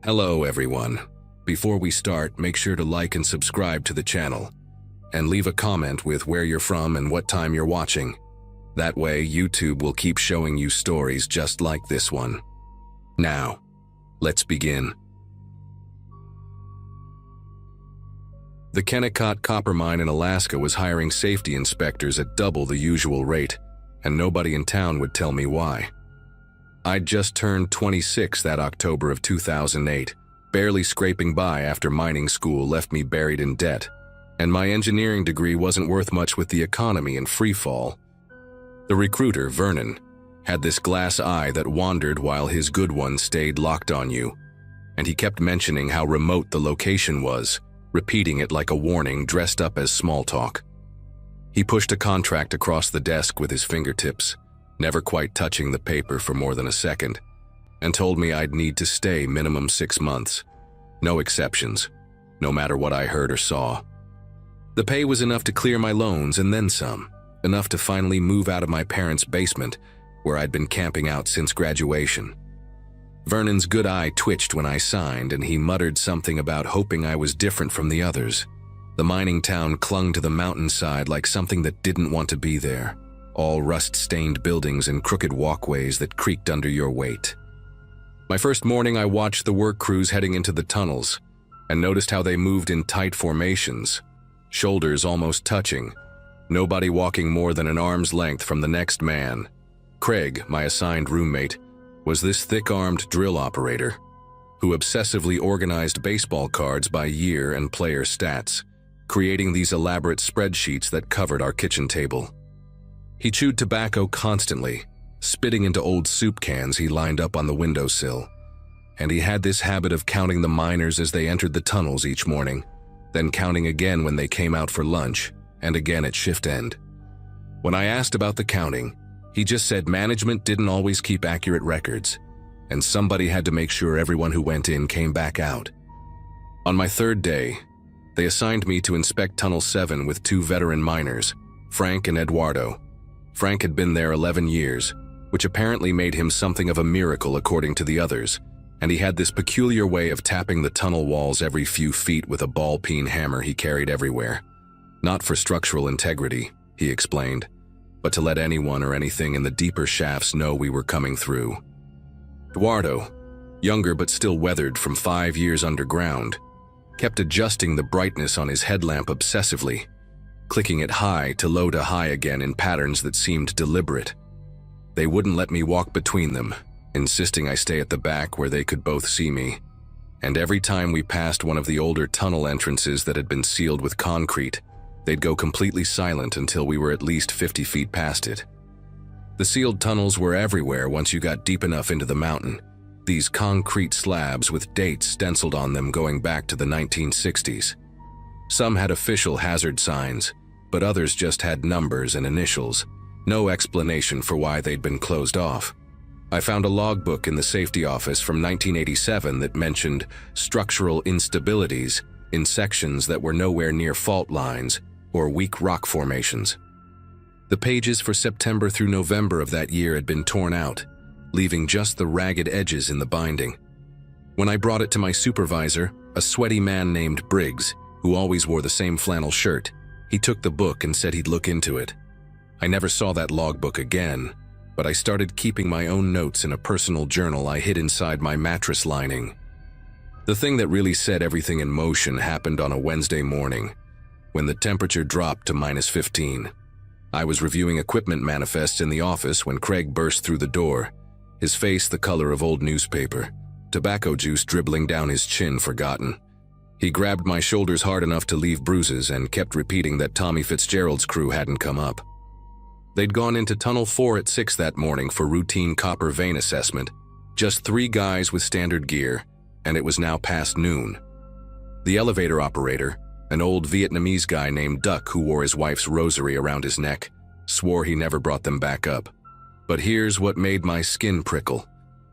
Hello everyone. Before we start, make sure to like and subscribe to the channel, and leave a comment with where you're from and what time you're watching. That way, YouTube will keep showing you stories just like this one. Now, let's begin. The Kennakott copper mine in Alaska was hiring safety inspectors at double the usual rate, and nobody in town would tell me why. I'd just turned 26 that October of 2008, barely scraping by after mining school left me buried in debt, and my engineering degree wasn't worth much with the economy in free fall. The recruiter, Vernon, had this glass eye that wandered while his good one stayed locked on you, and he kept mentioning how remote the location was, repeating it like a warning dressed up as small talk. He pushed a contract across the desk with his fingertips, never quite touching the paper for more than a second, and told me I'd need to stay minimum 6 months. No exceptions, no matter what I heard or saw. The pay was enough to clear my loans and then some, enough to finally move out of my parents' basement, where I'd been camping out since graduation. Vernon's good eye twitched when I signed, and he muttered something about hoping I was different from the others. The mining town clung to the mountainside like something that didn't want to be there. All rust-stained buildings and crooked walkways that creaked under your weight. My first morning, I watched the work crews heading into the tunnels and noticed how they moved in tight formations, shoulders almost touching, nobody walking more than an arm's length from the next man. Craig, my assigned roommate, was this thick-armed drill operator who obsessively organized baseball cards by year and player stats, creating these elaborate spreadsheets that covered our kitchen table. He chewed tobacco constantly, spitting into old soup cans he lined up on the windowsill, and he had this habit of counting the miners as they entered the tunnels each morning, then counting again when they came out for lunch, and again at shift end. When I asked about the counting, he just said management didn't always keep accurate records, and somebody had to make sure everyone who went in came back out. On my third day, they assigned me to inspect Tunnel 7 with 2 veteran miners, Frank and Eduardo. Frank had been there 11 years, which apparently made him something of a miracle according to the others, and he had this peculiar way of tapping the tunnel walls every few feet with a ball-peen hammer he carried everywhere. Not for structural integrity, he explained, but to let anyone or anything in the deeper shafts know we were coming through. Eduardo, younger but still weathered from 5 years underground, kept adjusting the brightness on his headlamp obsessively, clicking it high to low to high again in patterns that seemed deliberate. They wouldn't let me walk between them, insisting I stay at the back where they could both see me, and every time we passed one of the older tunnel entrances that had been sealed with concrete, they'd go completely silent until we were at least 50 feet past it. The sealed tunnels were everywhere once you got deep enough into the mountain, these concrete slabs with dates stenciled on them going back to the 1960s. Some had official hazard signs, but others just had numbers and initials, no explanation for why they'd been closed off. I found a logbook in the safety office from 1987 that mentioned structural instabilities in sections that were nowhere near fault lines or weak rock formations. The pages for September through November of that year had been torn out, leaving just the ragged edges in the binding. When I brought it to my supervisor, a sweaty man named Briggs, who always wore the same flannel shirt, he took the book and said he'd look into it. I never saw that logbook again, but I started keeping my own notes in a personal journal I hid inside my mattress lining. The thing that really set everything in motion happened on a Wednesday morning, when the temperature dropped to -15. I was reviewing equipment manifests in the office when Craig burst through the door, his face the color of old newspaper, tobacco juice dribbling down his chin forgotten. He grabbed my shoulders hard enough to leave bruises and kept repeating that Tommy Fitzgerald's crew hadn't come up. They'd gone into Tunnel 4 at 6 that morning for routine copper vein assessment, just 3 guys with standard gear, and it was now past noon. The elevator operator, an old Vietnamese guy named Duck who wore his wife's rosary around his neck, swore he never brought them back up. But here's what made my skin prickle.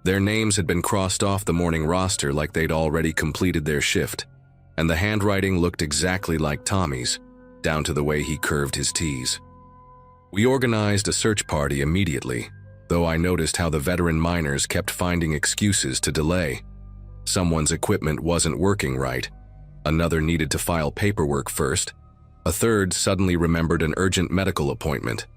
Their names had been crossed off the morning roster like they'd already completed their shift, and the handwriting looked exactly like Tommy's, down to the way he curved his T's. We organized a search party immediately, though I noticed how the veteran miners kept finding excuses to delay. Someone's equipment wasn't working right. Another needed to file paperwork first. A third suddenly remembered an urgent medical appointment.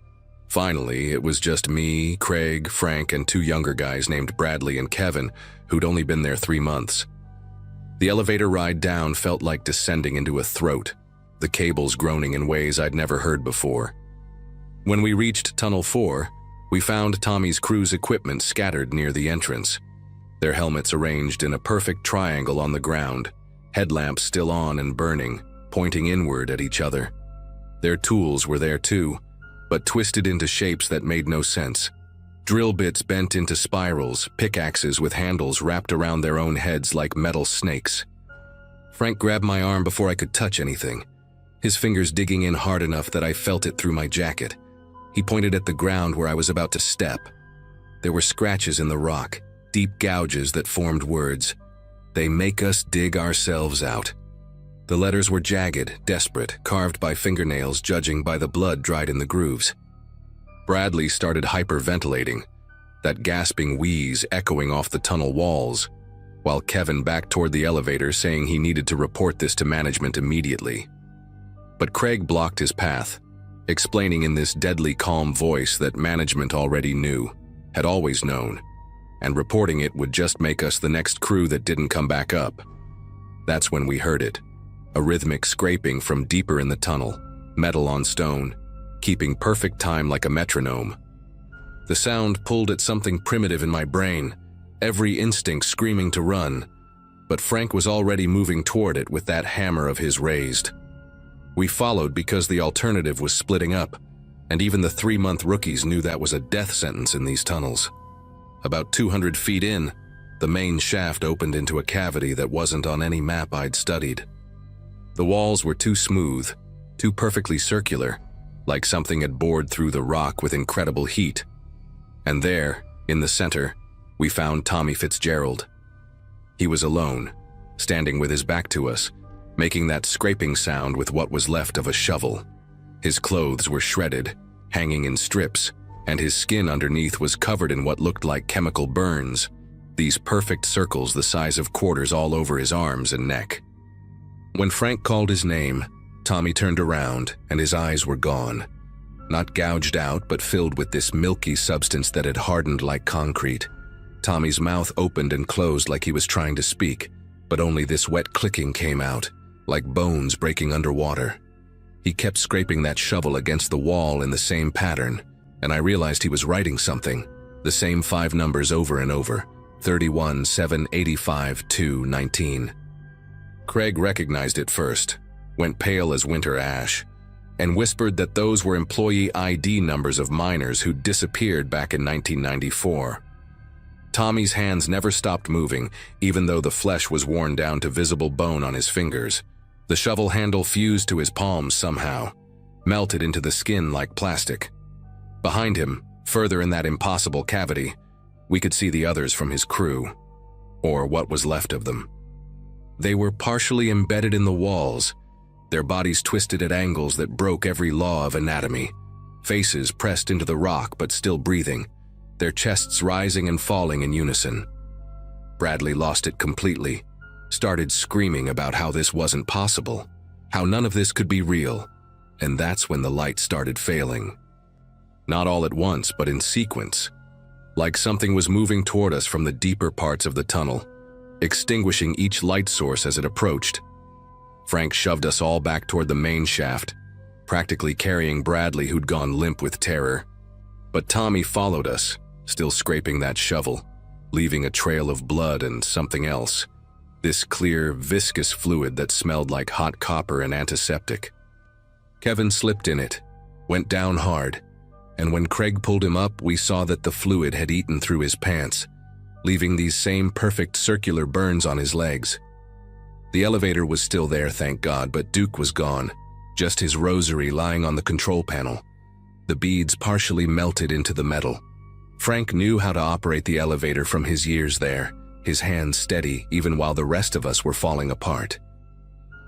Finally, it was just me, Craig, Frank, and 2 younger guys named Bradley and Kevin, who'd only been there 3 months. The elevator ride down felt like descending into a throat, the cables groaning in ways I'd never heard before. When we reached Tunnel 4, we found Tommy's crew's equipment scattered near the entrance. Their helmets arranged in a perfect triangle on the ground, headlamps still on and burning, pointing inward at each other. Their tools were there too, but twisted into shapes that made no sense. Drill bits bent into spirals, pickaxes with handles wrapped around their own heads like metal snakes. Frank grabbed my arm before I could touch anything, his fingers digging in hard enough that I felt it through my jacket. He pointed at the ground where I was about to step. There were scratches in the rock, deep gouges that formed words. "They make us dig ourselves out." The letters were jagged, desperate, carved by fingernails judging by the blood dried in the grooves. Bradley started hyperventilating, that gasping wheeze echoing off the tunnel walls, while Kevin backed toward the elevator saying he needed to report this to management immediately. But Craig blocked his path, explaining in this deadly calm voice that management already knew, had always known, and reporting it would just make us the next crew that didn't come back up. That's when we heard it. A rhythmic scraping from deeper in the tunnel, metal on stone, keeping perfect time like a metronome. The sound pulled at something primitive in my brain, every instinct screaming to run, but Frank was already moving toward it with that hammer of his raised. We followed because the alternative was splitting up, and even the 3-month rookies knew that was a death sentence in these tunnels. About 200 feet in, the main shaft opened into a cavity that wasn't on any map I'd studied. The walls were too smooth, too perfectly circular, like something had bored through the rock with incredible heat. And there, in the center, we found Tommy Fitzgerald. He was alone, standing with his back to us, making that scraping sound with what was left of a shovel. His clothes were shredded, hanging in strips, and his skin underneath was covered in what looked like chemical burns, these perfect circles the size of quarters all over his arms and neck. When Frank called his name, Tommy turned around and his eyes were gone. Not gouged out, but filled with this milky substance that had hardened like concrete. Tommy's mouth opened and closed like he was trying to speak, but only this wet clicking came out, like bones breaking underwater. He kept scraping that shovel against the wall in the same pattern, and I realized he was writing something, the same 5 numbers over and over, 31, 7, 85, 2, 19. Craig recognized it first, went pale as winter ash, and whispered that those were employee ID numbers of miners who disappeared back in 1994. Tommy's hands never stopped moving, even though the flesh was worn down to visible bone on his fingers. The shovel handle fused to his palms somehow, melted into the skin like plastic. Behind him, further in that impossible cavity, we could see the others from his crew, or what was left of them. They were partially embedded in the walls, their bodies twisted at angles that broke every law of anatomy, faces pressed into the rock but still breathing, their chests rising and falling in unison. Bradley lost it completely, started screaming about how this wasn't possible, how none of this could be real, and that's when the light started failing. Not all at once, but in sequence, like something was moving toward us from the deeper parts of the tunnel, extinguishing each light source as it approached. Frank shoved us all back toward the main shaft, practically carrying Bradley, who'd gone limp with terror. But Tommy followed us, still scraping that shovel, leaving a trail of blood and something else, this clear, viscous fluid that smelled like hot copper and antiseptic. Kevin slipped in it, went down hard, and when Craig pulled him up, we saw that the fluid had eaten through his pants, leaving these same perfect circular burns on his legs. The elevator was still there, thank God, but Duke was gone, just his rosary lying on the control panel. The beads partially melted into the metal. Frank knew how to operate the elevator from his years there, his hands steady even while the rest of us were falling apart.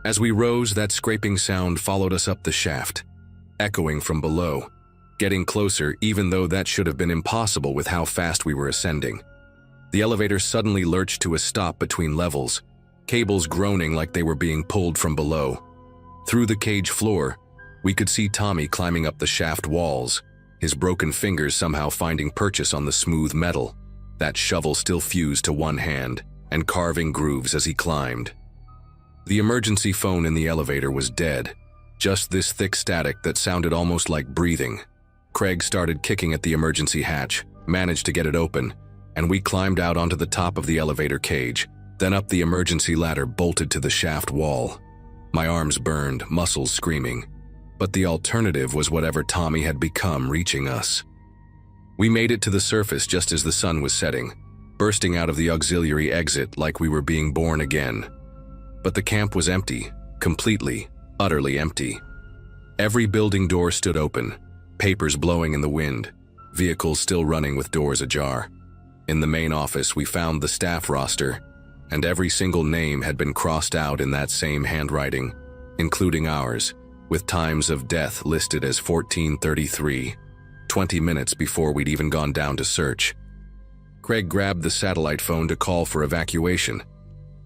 As we rose, that scraping sound followed us up the shaft, echoing from below, getting closer even though that should have been impossible with how fast we were ascending. The elevator suddenly lurched to a stop between levels, cables groaning like they were being pulled from below. Through the cage floor, we could see Tommy climbing up the shaft walls, his broken fingers somehow finding purchase on the smooth metal, that shovel still fused to one hand, and carving grooves as he climbed. The emergency phone in the elevator was dead, just this thick static that sounded almost like breathing. Craig started kicking at the emergency hatch, managed to get it open, and we climbed out onto the top of the elevator cage, then up the emergency ladder bolted to the shaft wall. My arms burned, muscles screaming, but the alternative was whatever Tommy had become reaching us. We made it to the surface just as the sun was setting, bursting out of the auxiliary exit like we were being born again. But the camp was empty, completely, utterly empty. Every building door stood open, papers blowing in the wind, vehicles still running with doors ajar. In the main office, we found the staff roster, and every single name had been crossed out in that same handwriting, including ours, with times of death listed as 14:33, 20 minutes before we'd even gone down to search. Craig grabbed the satellite phone to call for evacuation,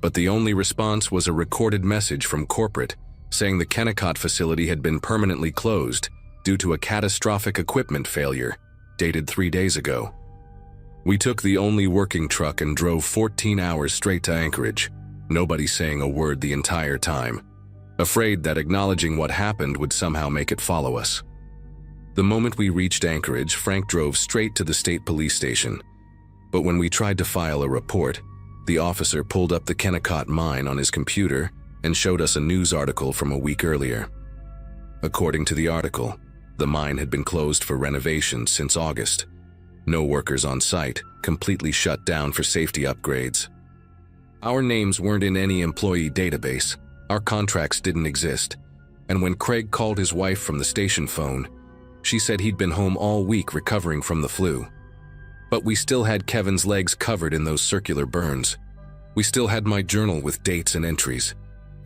but the only response was a recorded message from corporate saying the Kennakott facility had been permanently closed due to a catastrophic equipment failure, dated 3 days ago. We took the only working truck and drove 14 hours straight to Anchorage, nobody saying a word the entire time, afraid that acknowledging what happened would somehow make it follow us. The moment we reached Anchorage, Frank drove straight to the state police station, but when we tried to file a report, the officer pulled up the Kennakott mine on his computer and showed us a news article from a week earlier. According to the article, the mine had been closed for renovations since August. No workers on site, completely shut down for safety upgrades. Our names weren't in any employee database, our contracts didn't exist, and when Craig called his wife from the station phone, she said he'd been home all week recovering from the flu. But we still had Kevin's legs covered in those circular burns. We still had my journal with dates and entries,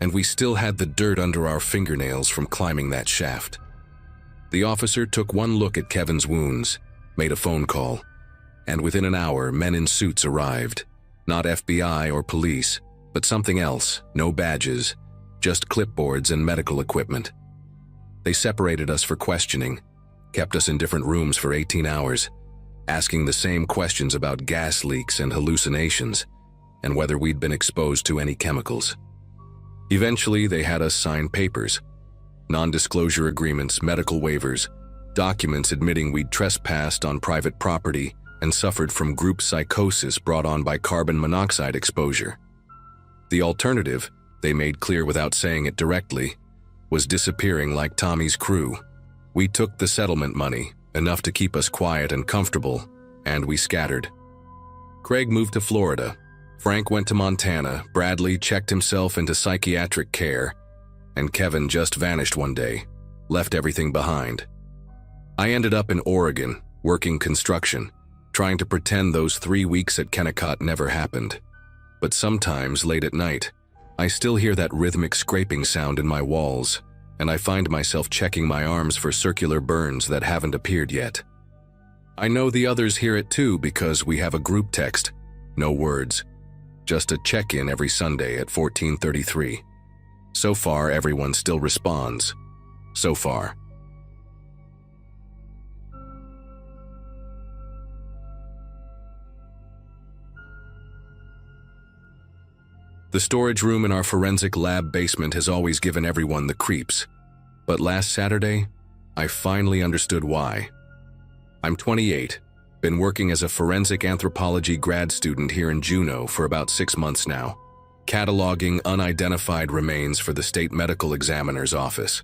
and we still had the dirt under our fingernails from climbing that shaft. The officer took one look at Kevin's wounds, made a phone call, and within an hour, men in suits arrived. Not FBI or police, but something else, no badges, just clipboards and medical equipment. They separated us for questioning, kept us in different rooms for 18 hours, asking the same questions about gas leaks and hallucinations, and whether we'd been exposed to any chemicals. Eventually, they had us sign papers, non-disclosure agreements, medical waivers, documents admitting we'd trespassed on private property and suffered from group psychosis brought on by carbon monoxide exposure. The alternative, they made clear without saying it directly, was disappearing like Tommy's crew. We took the settlement money, enough to keep us quiet and comfortable, and we scattered. Craig moved to Florida. Frank went to Montana. Bradley checked himself into psychiatric care, and Kevin just vanished one day, left everything behind. I ended up in Oregon, working construction, trying to pretend those 3 weeks at Kennakott never happened. But sometimes, late at night, I still hear that rhythmic scraping sound in my walls, and I find myself checking my arms for circular burns that haven't appeared yet. I know the others hear it too because we have a group text, no words, just a check-in every Sunday at 14:33. So far, everyone still responds. So far. The storage room in our forensic lab basement has always given everyone the creeps. But last Saturday, I finally understood why. I'm 28, been working as a forensic anthropology grad student here in Juneau for about 6 months now, cataloging unidentified remains for the state medical examiner's office.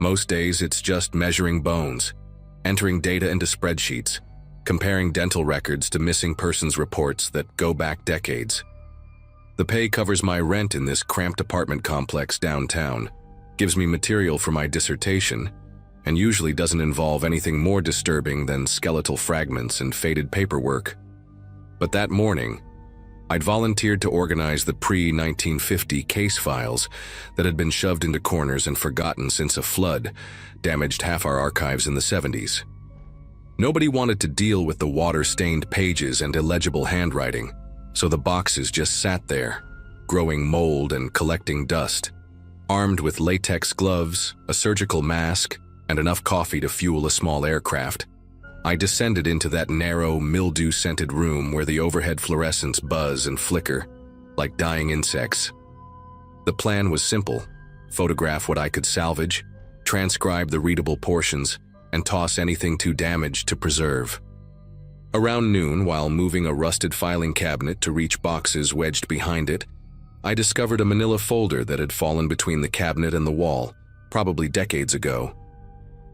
Most days it's just measuring bones, entering data into spreadsheets, comparing dental records to missing persons reports that go back decades. The pay covers my rent in this cramped apartment complex downtown, gives me material for my dissertation, and usually doesn't involve anything more disturbing than skeletal fragments and faded paperwork. But that morning, I'd volunteered to organize the pre-1950 case files that had been shoved into corners and forgotten since a flood damaged half our archives in the 70s. Nobody wanted to deal with the water-stained pages and illegible handwriting, so the boxes just sat there, growing mold and collecting dust. Armed with latex gloves, a surgical mask, and enough coffee to fuel a small aircraft, I descended into that narrow, mildew-scented room where the overhead fluorescents buzz and flicker like dying insects. The plan was simple: photograph what I could salvage, transcribe the readable portions, and toss anything too damaged to preserve. Around noon, while moving a rusted filing cabinet to reach boxes wedged behind it, I discovered a manila folder that had fallen between the cabinet and the wall, probably decades ago.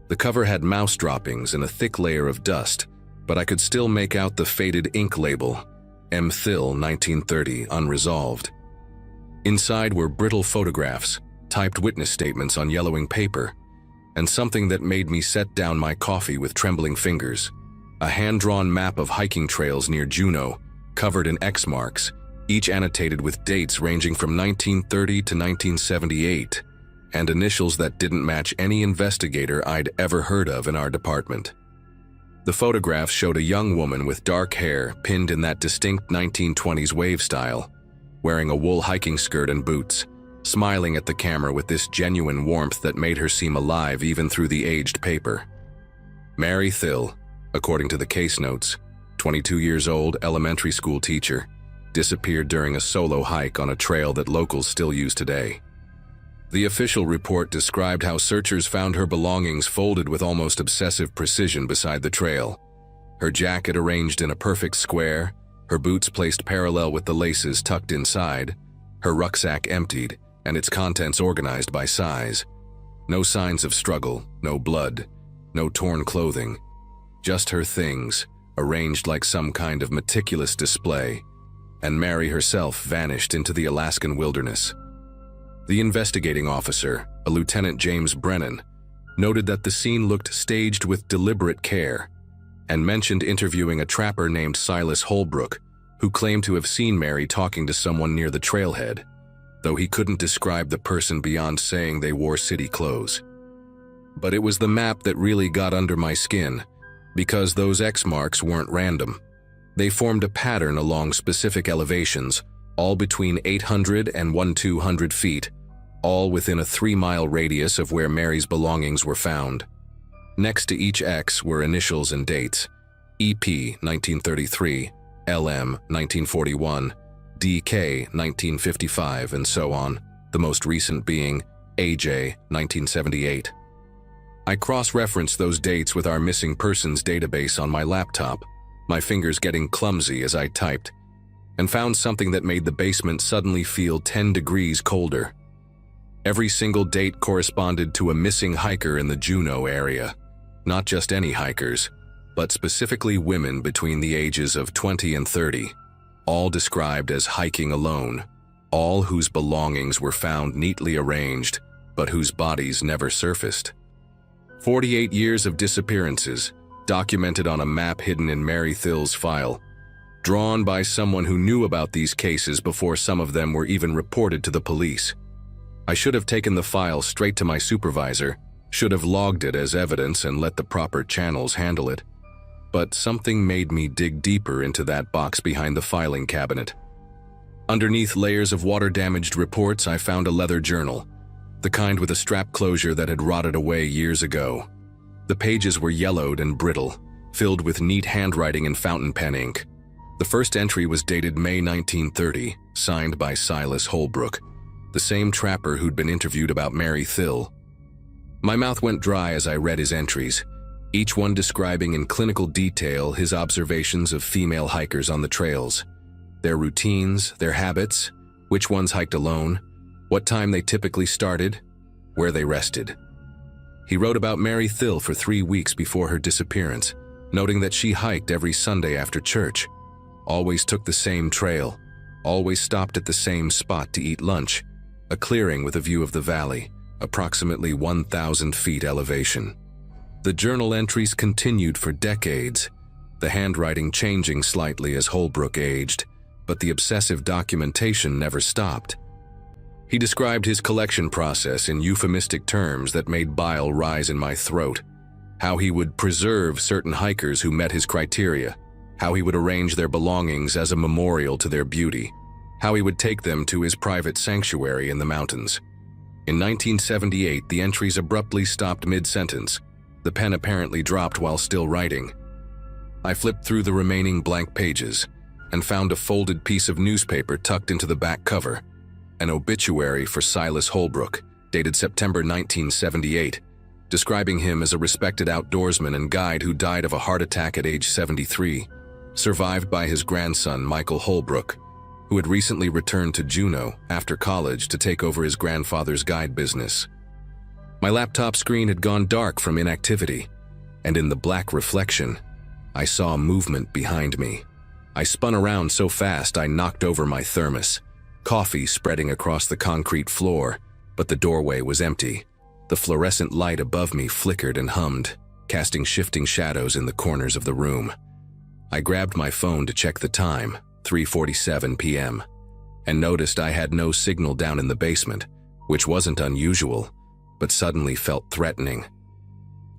The cover had mouse droppings and a thick layer of dust, but I could still make out the faded ink label, M. Thill, 1930, unresolved. Inside were brittle photographs, typed witness statements on yellowing paper, and something that made me set down my coffee with trembling fingers: a hand-drawn map of hiking trails near Juneau, covered in X marks, each annotated with dates ranging from 1930 to 1978, and initials that didn't match any investigator I'd ever heard of in our department. The photographs showed a young woman with dark hair pinned in that distinct 1920s wave style, wearing a wool hiking skirt and boots, smiling at the camera with this genuine warmth that made her seem alive even through the aged paper. Mary Thill, according to the case notes, 22 years old, elementary school teacher, disappeared during a solo hike on a trail that locals still use today. The official report described how searchers found her belongings folded with almost obsessive precision beside the trail. Her jacket arranged in a perfect square, her boots placed parallel with the laces tucked inside, her rucksack emptied, and its contents organized by size. No signs of struggle, no blood, no torn clothing. Just her things, arranged like some kind of meticulous display, and Mary herself vanished into the Alaskan wilderness. The investigating officer, a Lieutenant James Brennan, noted that the scene looked staged with deliberate care, and mentioned interviewing a trapper named Silas Holbrook, who claimed to have seen Mary talking to someone near the trailhead, though he couldn't describe the person beyond saying they wore city clothes. But it was the map that really got under my skin, because those X marks weren't random. They formed a pattern along specific elevations, all between 800 and 1,200 feet, all within a 3-mile radius of where Mary's belongings were found. Next to each X were initials and dates: EP 1933, LM 1941, DK 1955, and so on, the most recent being AJ 1978. I cross-referenced those dates with our missing persons database on my laptop, my fingers getting clumsy as I typed, and found something that made the basement suddenly feel 10 degrees colder. Every single date corresponded to a missing hiker in the Juneau area. Not just any hikers, but specifically women between the ages of 20 and 30, all described as hiking alone, all whose belongings were found neatly arranged, but whose bodies never surfaced. 48 years of disappearances, documented on a map hidden in Mary Thill's file, drawn by someone who knew about these cases before some of them were even reported to the police. I should have taken the file straight to my supervisor, should have logged it as evidence and let the proper channels handle it. But something made me dig deeper into that box behind the filing cabinet. Underneath layers of water-damaged reports, I found a leather journal, the kind with a strap closure that had rotted away years ago. The pages were yellowed and brittle, filled with neat handwriting and fountain pen ink. The first entry was dated May 1930, signed by Silas Holbrook, the same trapper who'd been interviewed about Mary Thill. My mouth went dry as I read his entries, each one describing in clinical detail his observations of female hikers on the trails, their routines, their habits, which ones hiked alone, what time they typically started, where they rested. He wrote about Mary Thill for 3 weeks before her disappearance, noting that she hiked every Sunday after church, always took the same trail, always stopped at the same spot to eat lunch, a clearing with a view of the valley, approximately 1,000 feet elevation. The journal entries continued for decades, the handwriting changing slightly as Holbrook aged, but the obsessive documentation never stopped. He described his collection process in euphemistic terms that made bile rise in my throat, how he would preserve certain hikers who met his criteria, how he would arrange their belongings as a memorial to their beauty, how he would take them to his private sanctuary in the mountains. In 1978, the entries abruptly stopped mid-sentence. The pen apparently dropped while still writing. I flipped through the remaining blank pages and found a folded piece of newspaper tucked into the back cover, an obituary for Silas Holbrook, dated September 1978, describing him as a respected outdoorsman and guide who died of a heart attack at age 73, survived by his grandson Michael Holbrook, who had recently returned to Juneau after college to take over his grandfather's guide business. My laptop screen had gone dark from inactivity, and in the black reflection, I saw movement behind me. I spun around so fast I knocked over my thermos, coffee spreading across the concrete floor, but the doorway was empty. The fluorescent light above me flickered and hummed, casting shifting shadows in the corners of the room. I grabbed my phone to check the time, 3:47 p.m., and noticed I had no signal down in the basement, which wasn't unusual, but suddenly felt threatening.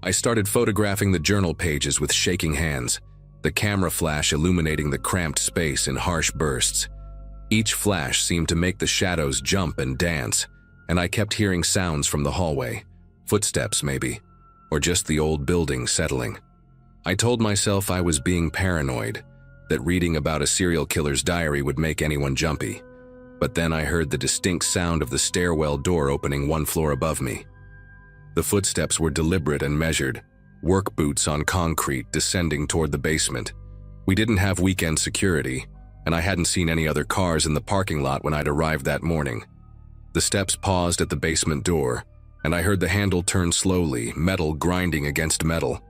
I started photographing the journal pages with shaking hands, the camera flash illuminating the cramped space in harsh bursts. Each flash seemed to make the shadows jump and dance, and I kept hearing sounds from the hallway, footsteps maybe, or just the old building settling. I told myself I was being paranoid, that reading about a serial killer's diary would make anyone jumpy. But then I heard the distinct sound of the stairwell door opening one floor above me. The footsteps were deliberate and measured, work boots on concrete descending toward the basement. We didn't have weekend security, and I hadn't seen any other cars in the parking lot when I'd arrived that morning. The steps paused at the basement door, and I heard the handle turn slowly, metal grinding against metal.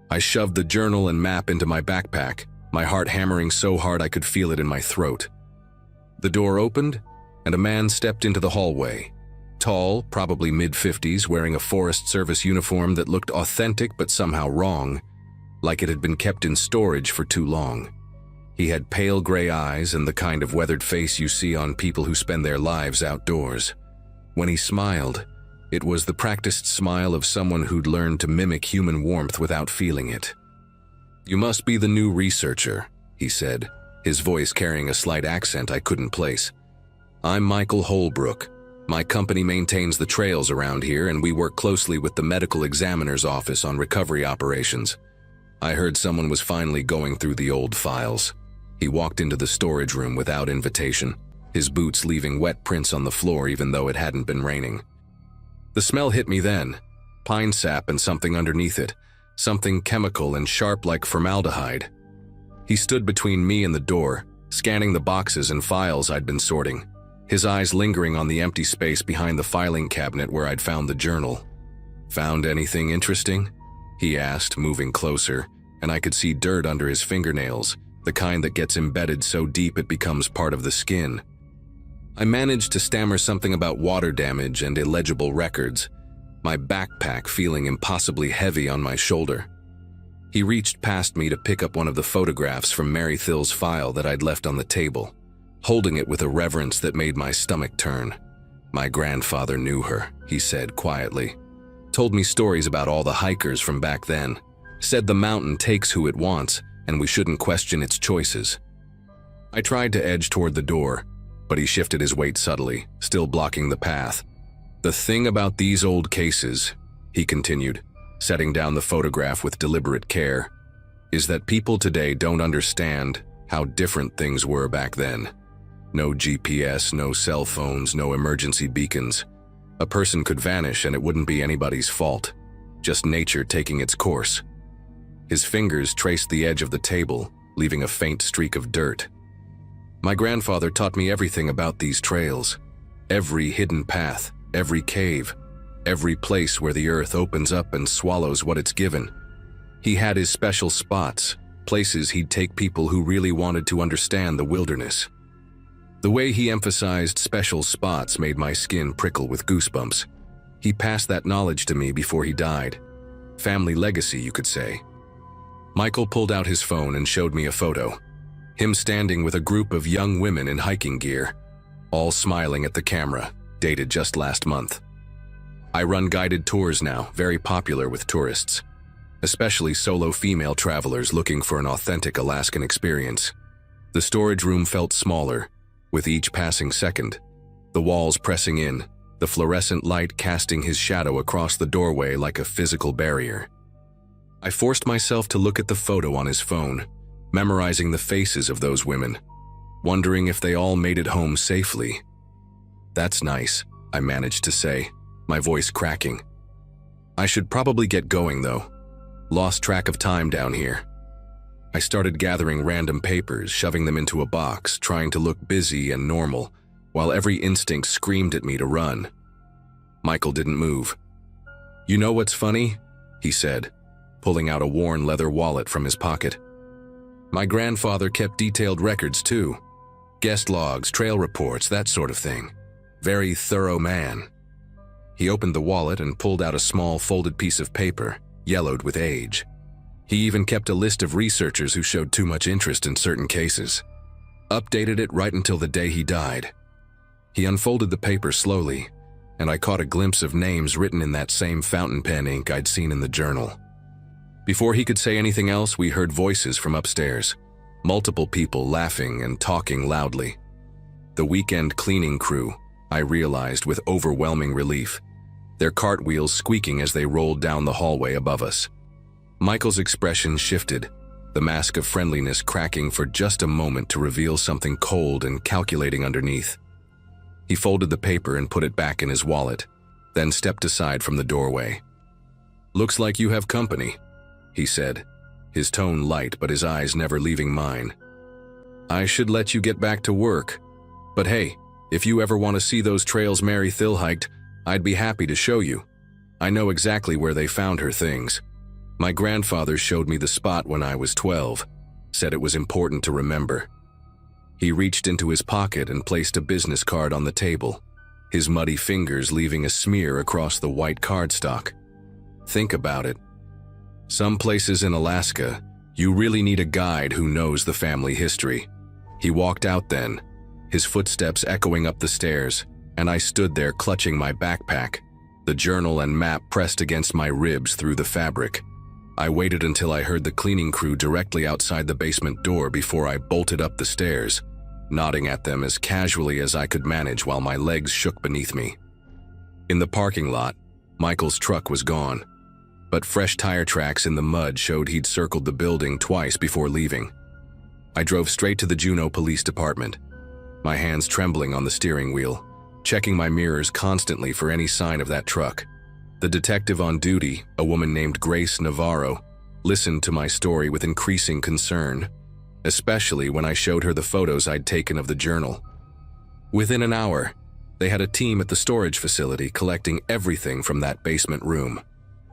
I shoved the journal and map into my backpack, my heart hammering so hard I could feel it in my throat. The door opened, and a man stepped into the hallway. Tall, probably mid-50s, wearing a Forest Service uniform that looked authentic but somehow wrong, like it had been kept in storage for too long. He had pale gray eyes and the kind of weathered face you see on people who spend their lives outdoors. When he smiled, it was the practiced smile of someone who'd learned to mimic human warmth without feeling it. "You must be the new researcher," he said, his voice carrying a slight accent I couldn't place. "I'm Michael Holbrook. My company maintains the trails around here, and we work closely with the medical examiner's office on recovery operations. I heard someone was finally going through the old files." He walked into the storage room without invitation, his boots leaving wet prints on the floor even though it hadn't been raining. The smell hit me then, pine sap and something underneath it, something chemical and sharp like formaldehyde. He stood between me and the door, scanning the boxes and files I'd been sorting, his eyes lingering on the empty space behind the filing cabinet where I'd found the journal. "Found anything interesting?" he asked, moving closer, and I could see dirt under his fingernails, the kind that gets embedded so deep it becomes part of the skin. I managed to stammer something about water damage and illegible records, my backpack feeling impossibly heavy on my shoulder. He reached past me to pick up one of the photographs from Mary Thill's file that I'd left on the table, holding it with a reverence that made my stomach turn. "My grandfather knew her," he said quietly. "Told me stories about all the hikers from back then. Said the mountain takes who it wants, and we shouldn't question its choices." I tried to edge toward the door, but he shifted his weight subtly, still blocking the path. "The thing about these old cases," he continued, setting down the photograph with deliberate care, "is that people today don't understand how different things were back then. No GPS, no cell phones, no emergency beacons. A person could vanish and it wouldn't be anybody's fault, just nature taking its course." His fingers traced the edge of the table, leaving a faint streak of dirt. "My grandfather taught me everything about these trails. Every hidden path, every cave, every place where the earth opens up and swallows what it's given. He had his special spots, places he'd take people who really wanted to understand the wilderness." The way he emphasized special spots made my skin prickle with goosebumps. He passed that knowledge to me before he died. Family legacy, you could say. Michael pulled out his phone and showed me a photo. Him standing with a group of young women in hiking gear, all smiling at the camera, dated just last month. "I run guided tours now, very popular with tourists. especially solo female travelers looking for an authentic Alaskan experience. The storage room felt smaller, with each passing second, the walls pressing in, the fluorescent light casting his shadow across the doorway like a physical barrier. I forced myself to look at the photo on his phone, memorizing the faces of those women, wondering if they all made it home safely. "That's nice," I managed to say, my voice cracking. I should probably get going, though. Lost track of time down here. I started gathering random papers, shoving them into a box, trying to look busy and normal, while every instinct screamed at me to run. Michael didn't move. "You know what's funny?" he said, pulling out a worn leather wallet from his pocket. "My grandfather kept detailed records too. Guest logs, trail reports, that sort of thing. Very thorough man." He opened the wallet and pulled out a small folded piece of paper, yellowed with age. He even kept a list of researchers who showed too much interest in certain cases. Updated it right until the day he died. He unfolded the paper slowly, and I caught a glimpse of names written in that same fountain pen ink I'd seen in the journal. Before he could say anything else, we heard voices from upstairs, multiple people laughing and talking loudly. The weekend cleaning crew, I realized with overwhelming relief, their cartwheels squeaking as they rolled down the hallway above us. Michael's expression shifted, the mask of friendliness cracking for just a moment to reveal something cold and calculating underneath. He folded the paper and put it back in his wallet, then stepped aside from the doorway. "Looks like you have company," he said, his tone light but his eyes never leaving mine. "I should let you get back to work. But hey, if you ever want to see those trails Mary Thill hiked, I'd be happy to show you. I know exactly where they found her things. My grandfather showed me the spot when I was 12, said it was important to remember." He reached into his pocket and placed a business card on the table, his muddy fingers leaving a smear across the white cardstock. "Think about it. Some places in Alaska, you really need a guide who knows the family history." He walked out then, his footsteps echoing up the stairs, and I stood there clutching my backpack, the journal and map pressed against my ribs through the fabric. I waited until I heard the cleaning crew directly outside the basement door before I bolted up the stairs, nodding at them as casually as I could manage while my legs shook beneath me. In the parking lot, Michael's truck was gone, but fresh tire tracks in the mud showed he'd circled the building twice before leaving. I drove straight to the Juneau Police Department, my hands trembling on the steering wheel, checking my mirrors constantly for any sign of that truck. The detective on duty, a woman named Grace Navarro, listened to my story with increasing concern, especially when I showed her the photos I'd taken of the journal. Within an hour, they had a team at the storage facility collecting everything from that basement room.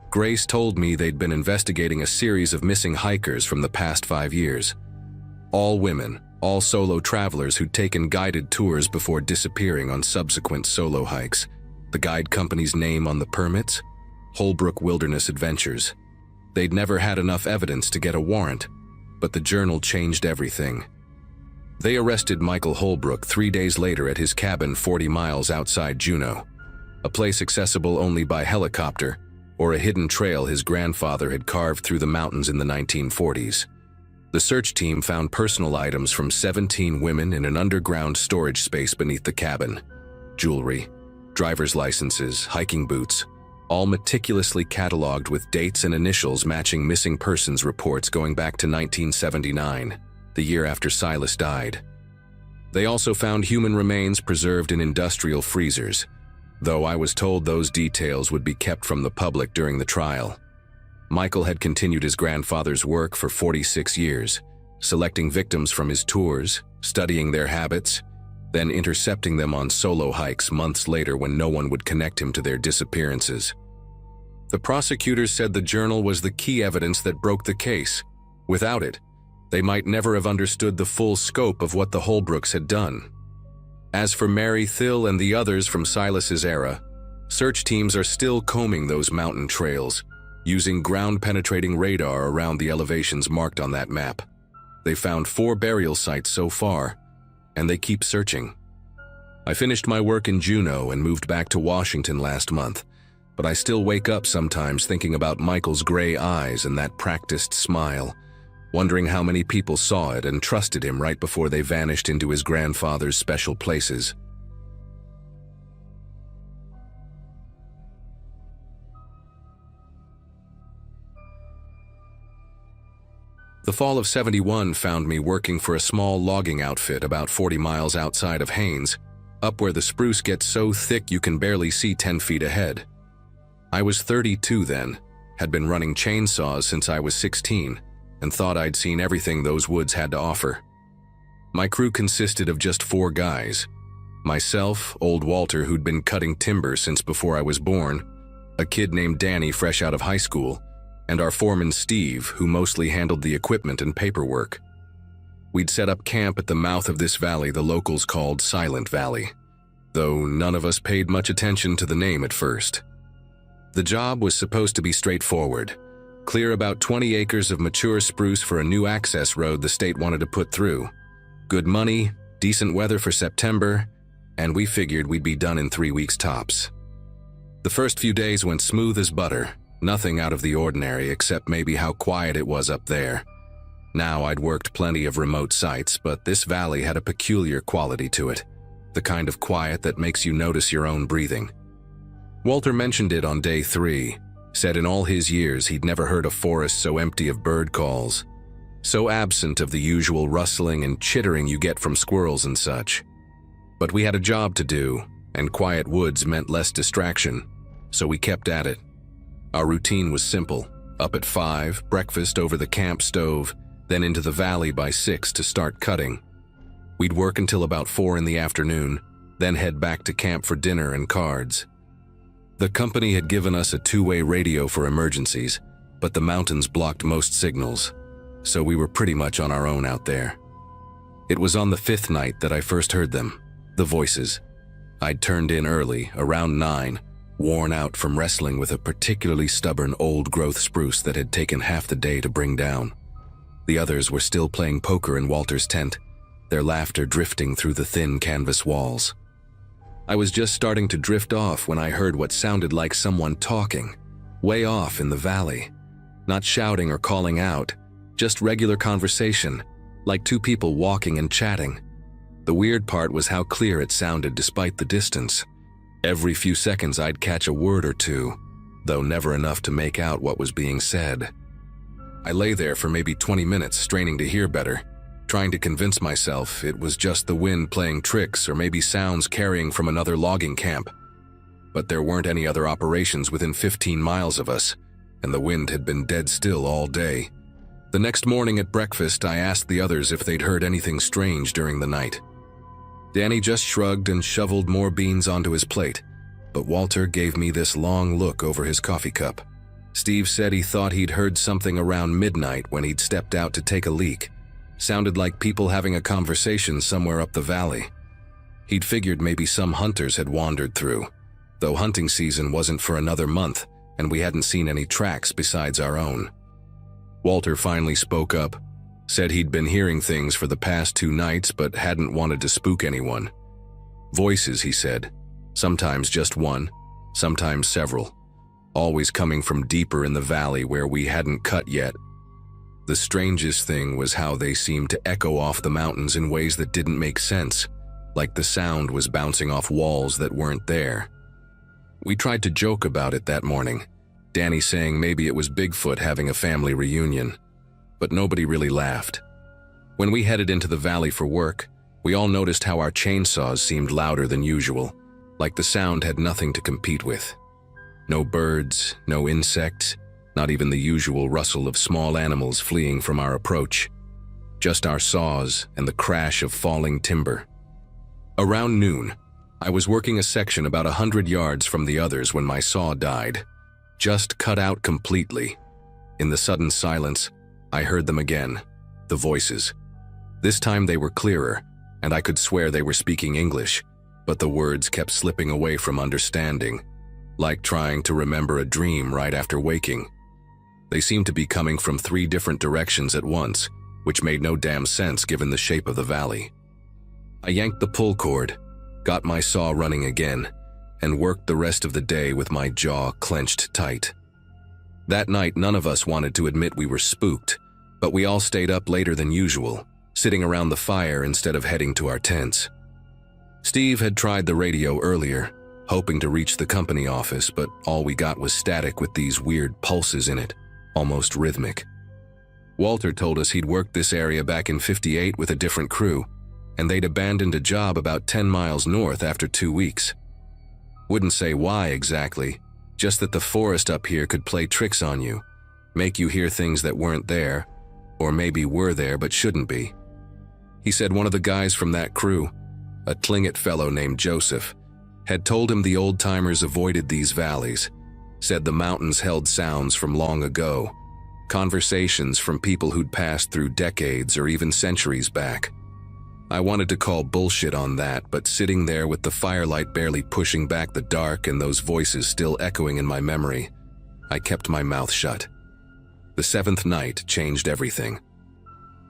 Grace told me they'd been investigating a series of missing hikers from the past 5 years. All women, all solo travelers who'd taken guided tours before disappearing on subsequent solo hikes. The guide company's name on the permits? Holbrook Wilderness Adventures. They'd never had enough evidence to get a warrant, but the journal changed everything. They arrested Michael Holbrook 3 days later at his cabin 40 miles outside Juneau, a place accessible only by helicopter or a hidden trail his grandfather had carved through the mountains in the 1940s. The search team found personal items from 17 women in an underground storage space beneath the cabin. Jewelry, driver's licenses, hiking boots, all meticulously cataloged with dates and initials matching missing persons reports going back to 1979, the year after Silas died. They also found human remains preserved in industrial freezers, though I was told those details would be kept from the public during the trial. Michael had continued his grandfather's work for 46 years, selecting victims from his tours, studying their habits, then intercepting them on solo hikes months later when no one would connect him to their disappearances. The prosecutors said the journal was the key evidence that broke the case. Without it, they might never have understood the full scope of what the Holbrooks had done. As for Mary Thill and the others from Silas's era, search teams are still combing those mountain trails, using ground-penetrating radar around the elevations marked on that map. They found 4 burial sites so far, and they keep searching. I finished my work in Juneau and moved back to Washington last month, but I still wake up sometimes thinking about Michael's gray eyes and that practiced smile, wondering how many people saw it and trusted him right before they vanished into his grandfather's special places. The fall of '71 found me working for a small logging outfit about 40 miles outside of Haines, up where the spruce gets so thick you can barely see 10 feet ahead. I was 32 then, had been running chainsaws since I was 16, and thought I'd seen everything those woods had to offer. My crew consisted of just 4 guys: myself, old Walter who'd been cutting timber since before I was born, a kid named Danny fresh out of high school, and our foreman Steve, who mostly handled the equipment and paperwork. We'd set up camp at the mouth of this valley the locals called Silent Valley, though none of us paid much attention to the name at first. The job was supposed to be straightforward: clear about 20 acres of mature spruce for a new access road the state wanted to put through. Good money, decent weather for September, and we figured we'd be done in 3 weeks tops. The first few days went smooth as butter. Nothing out of the ordinary except maybe how quiet it was up there. Now I'd worked plenty of remote sites, but this valley had a peculiar quality to it, the kind of quiet that makes you notice your own breathing. Walter mentioned it on day 3, said in all his years he'd never heard a forest so empty of bird calls, so absent of the usual rustling and chittering you get from squirrels and such. But we had a job to do, and quiet woods meant less distraction, so we kept at it. Our routine was simple: up at 5, breakfast over the camp stove, then into the valley by 6 to start cutting. We'd work until about 4 in the afternoon, then head back to camp for dinner and cards. The company had given us a 2-way radio for emergencies, but the mountains blocked most signals, so we were pretty much on our own out there. It was on the 5th night that I first heard them, the voices. I'd turned in early, around 9, worn out from wrestling with a particularly stubborn old-growth spruce that had taken half the day to bring down. The others were still playing poker in Walter's tent, their laughter drifting through the thin canvas walls. I was just starting to drift off when I heard what sounded like someone talking, way off in the valley. Not shouting or calling out, just regular conversation, like 2 people walking and chatting. The weird part was how clear it sounded despite the distance. Every few seconds I'd catch a word or 2, though never enough to make out what was being said. I lay there for maybe 20 minutes straining to hear better, trying to convince myself it was just the wind playing tricks or maybe sounds carrying from another logging camp. But there weren't any other operations within 15 miles of us, and the wind had been dead still all day. The next morning at breakfast, I asked the others if they'd heard anything strange during the night. Danny just shrugged and shoveled more beans onto his plate, but Walter gave me this long look over his coffee cup. Steve said he thought he'd heard something around midnight when he'd stepped out to take a leak. Sounded like people having a conversation somewhere up the valley. He'd figured maybe some hunters had wandered through, though hunting season wasn't for another month and we hadn't seen any tracks besides our own. Walter finally spoke up. Said he'd been hearing things for the past 2 nights but hadn't wanted to spook anyone. Voices, he said. Sometimes just one, sometimes several. Always coming from deeper in the valley where we hadn't cut yet. The strangest thing was how they seemed to echo off the mountains in ways that didn't make sense, like the sound was bouncing off walls that weren't there. We tried to joke about it that morning, Danny saying maybe it was Bigfoot having a family reunion. But nobody really laughed. When we headed into the valley for work, we all noticed how our chainsaws seemed louder than usual, like the sound had nothing to compete with. No birds, no insects, not even the usual rustle of small animals fleeing from our approach. Just our saws and the crash of falling timber. Around noon, I was working a section about 100 yards from the others when my saw died, just cut out completely. In the sudden silence, I heard them again, the voices. This time they were clearer, and I could swear they were speaking English, but the words kept slipping away from understanding, like trying to remember a dream right after waking. They seemed to be coming from 3 different directions at once, which made no damn sense given the shape of the valley. I yanked the pull cord, got my saw running again, and worked the rest of the day with my jaw clenched tight. That night, none of us wanted to admit we were spooked, but we all stayed up later than usual, sitting around the fire instead of heading to our tents. Steve had tried the radio earlier, hoping to reach the company office, but all we got was static with these weird pulses in it, almost rhythmic. Walter told us he'd worked this area back in '58 with a different crew, and they'd abandoned a job about 10 miles north after 2 weeks. Wouldn't say why exactly, just that the forest up here could play tricks on you, make you hear things that weren't there, or maybe were there but shouldn't be. He said one of the guys from that crew, a Tlingit fellow named Joseph, had told him the old-timers avoided these valleys, said the mountains held sounds from long ago, conversations from people who'd passed through decades or even centuries back. I wanted to call bullshit on that, but sitting there with the firelight barely pushing back the dark and those voices still echoing in my memory, I kept my mouth shut. The 7th night changed everything.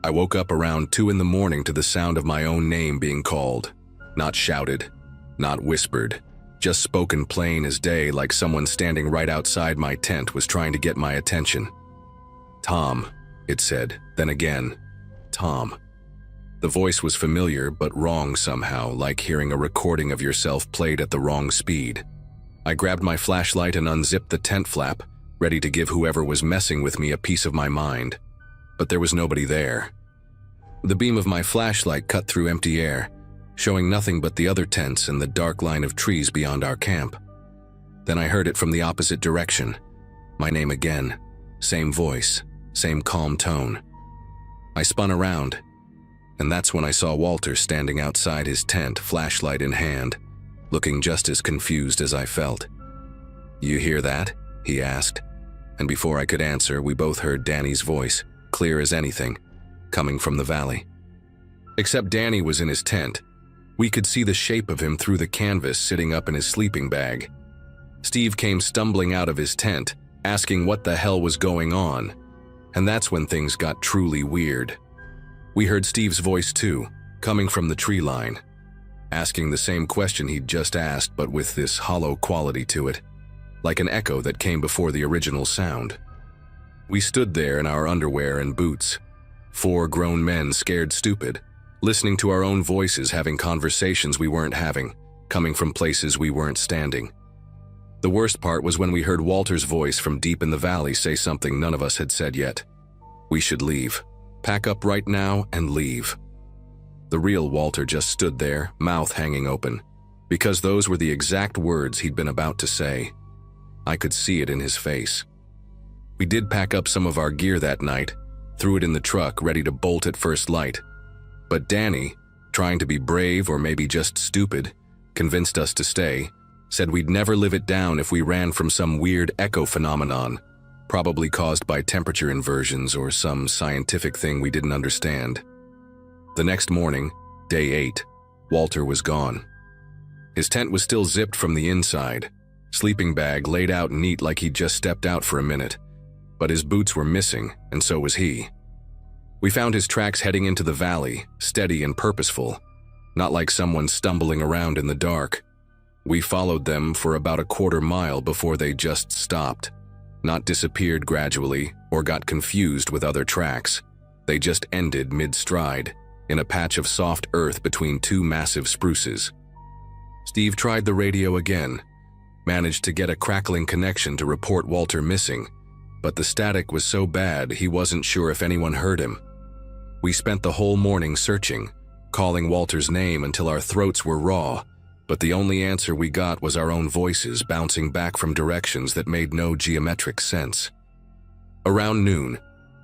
I woke up around 2 in the morning to the sound of my own name being called. Not shouted, not whispered, just spoken plain as day, like someone standing right outside my tent was trying to get my attention. "Tom," it said, then again, "Tom." The voice was familiar but wrong somehow, like hearing a recording of yourself played at the wrong speed. I grabbed my flashlight and unzipped the tent flap, ready to give whoever was messing with me a piece of my mind. But there was nobody there. The beam of my flashlight cut through empty air, showing nothing but the other tents and the dark line of trees beyond our camp. Then I heard it from the opposite direction. My name again. Same voice, same calm tone. I spun around, and that's when I saw Walter standing outside his tent, flashlight in hand, looking just as confused as I felt. "You hear that?" he asked, and before I could answer, we both heard Danny's voice, clear as anything, coming from the valley. Except Danny was in his tent. We could see the shape of him through the canvas sitting up in his sleeping bag. Steve came stumbling out of his tent, asking what the hell was going on, and that's when things got truly weird. We heard Steve's voice too, coming from the tree line, asking the same question he'd just asked, but with this hollow quality to it, like an echo that came before the original sound. We stood there in our underwear and boots, 4 grown men scared stupid, listening to our own voices having conversations we weren't having, coming from places we weren't standing. The worst part was when we heard Walter's voice from deep in the valley say something none of us had said yet. We should leave. Pack up right now and leave. The real Walter just stood there, mouth hanging open, because those were the exact words he'd been about to say. I could see it in his face. We did pack up some of our gear that night, threw it in the truck ready to bolt at first light. But Danny, trying to be brave or maybe just stupid, convinced us to stay, said we'd never live it down if we ran from some weird echo phenomenon, probably caused by temperature inversions or some scientific thing we didn't understand. The next morning, day 8, Walter was gone. His tent was still zipped from the inside, sleeping bag laid out neat like he'd just stepped out for a minute, but his boots were missing, and so was he. We found his tracks heading into the valley, steady and purposeful, not like someone stumbling around in the dark. We followed them for about a quarter mile before they just stopped, not disappeared gradually or got confused with other tracks. They just ended mid-stride, in a patch of soft earth between 2 massive spruces. Steve tried the radio again, managed to get a crackling connection to report Walter missing, but the static was so bad he wasn't sure if anyone heard him. We spent the whole morning searching, calling Walter's name until our throats were raw, but the only answer we got was our own voices bouncing back from directions that made no geometric sense. Around noon,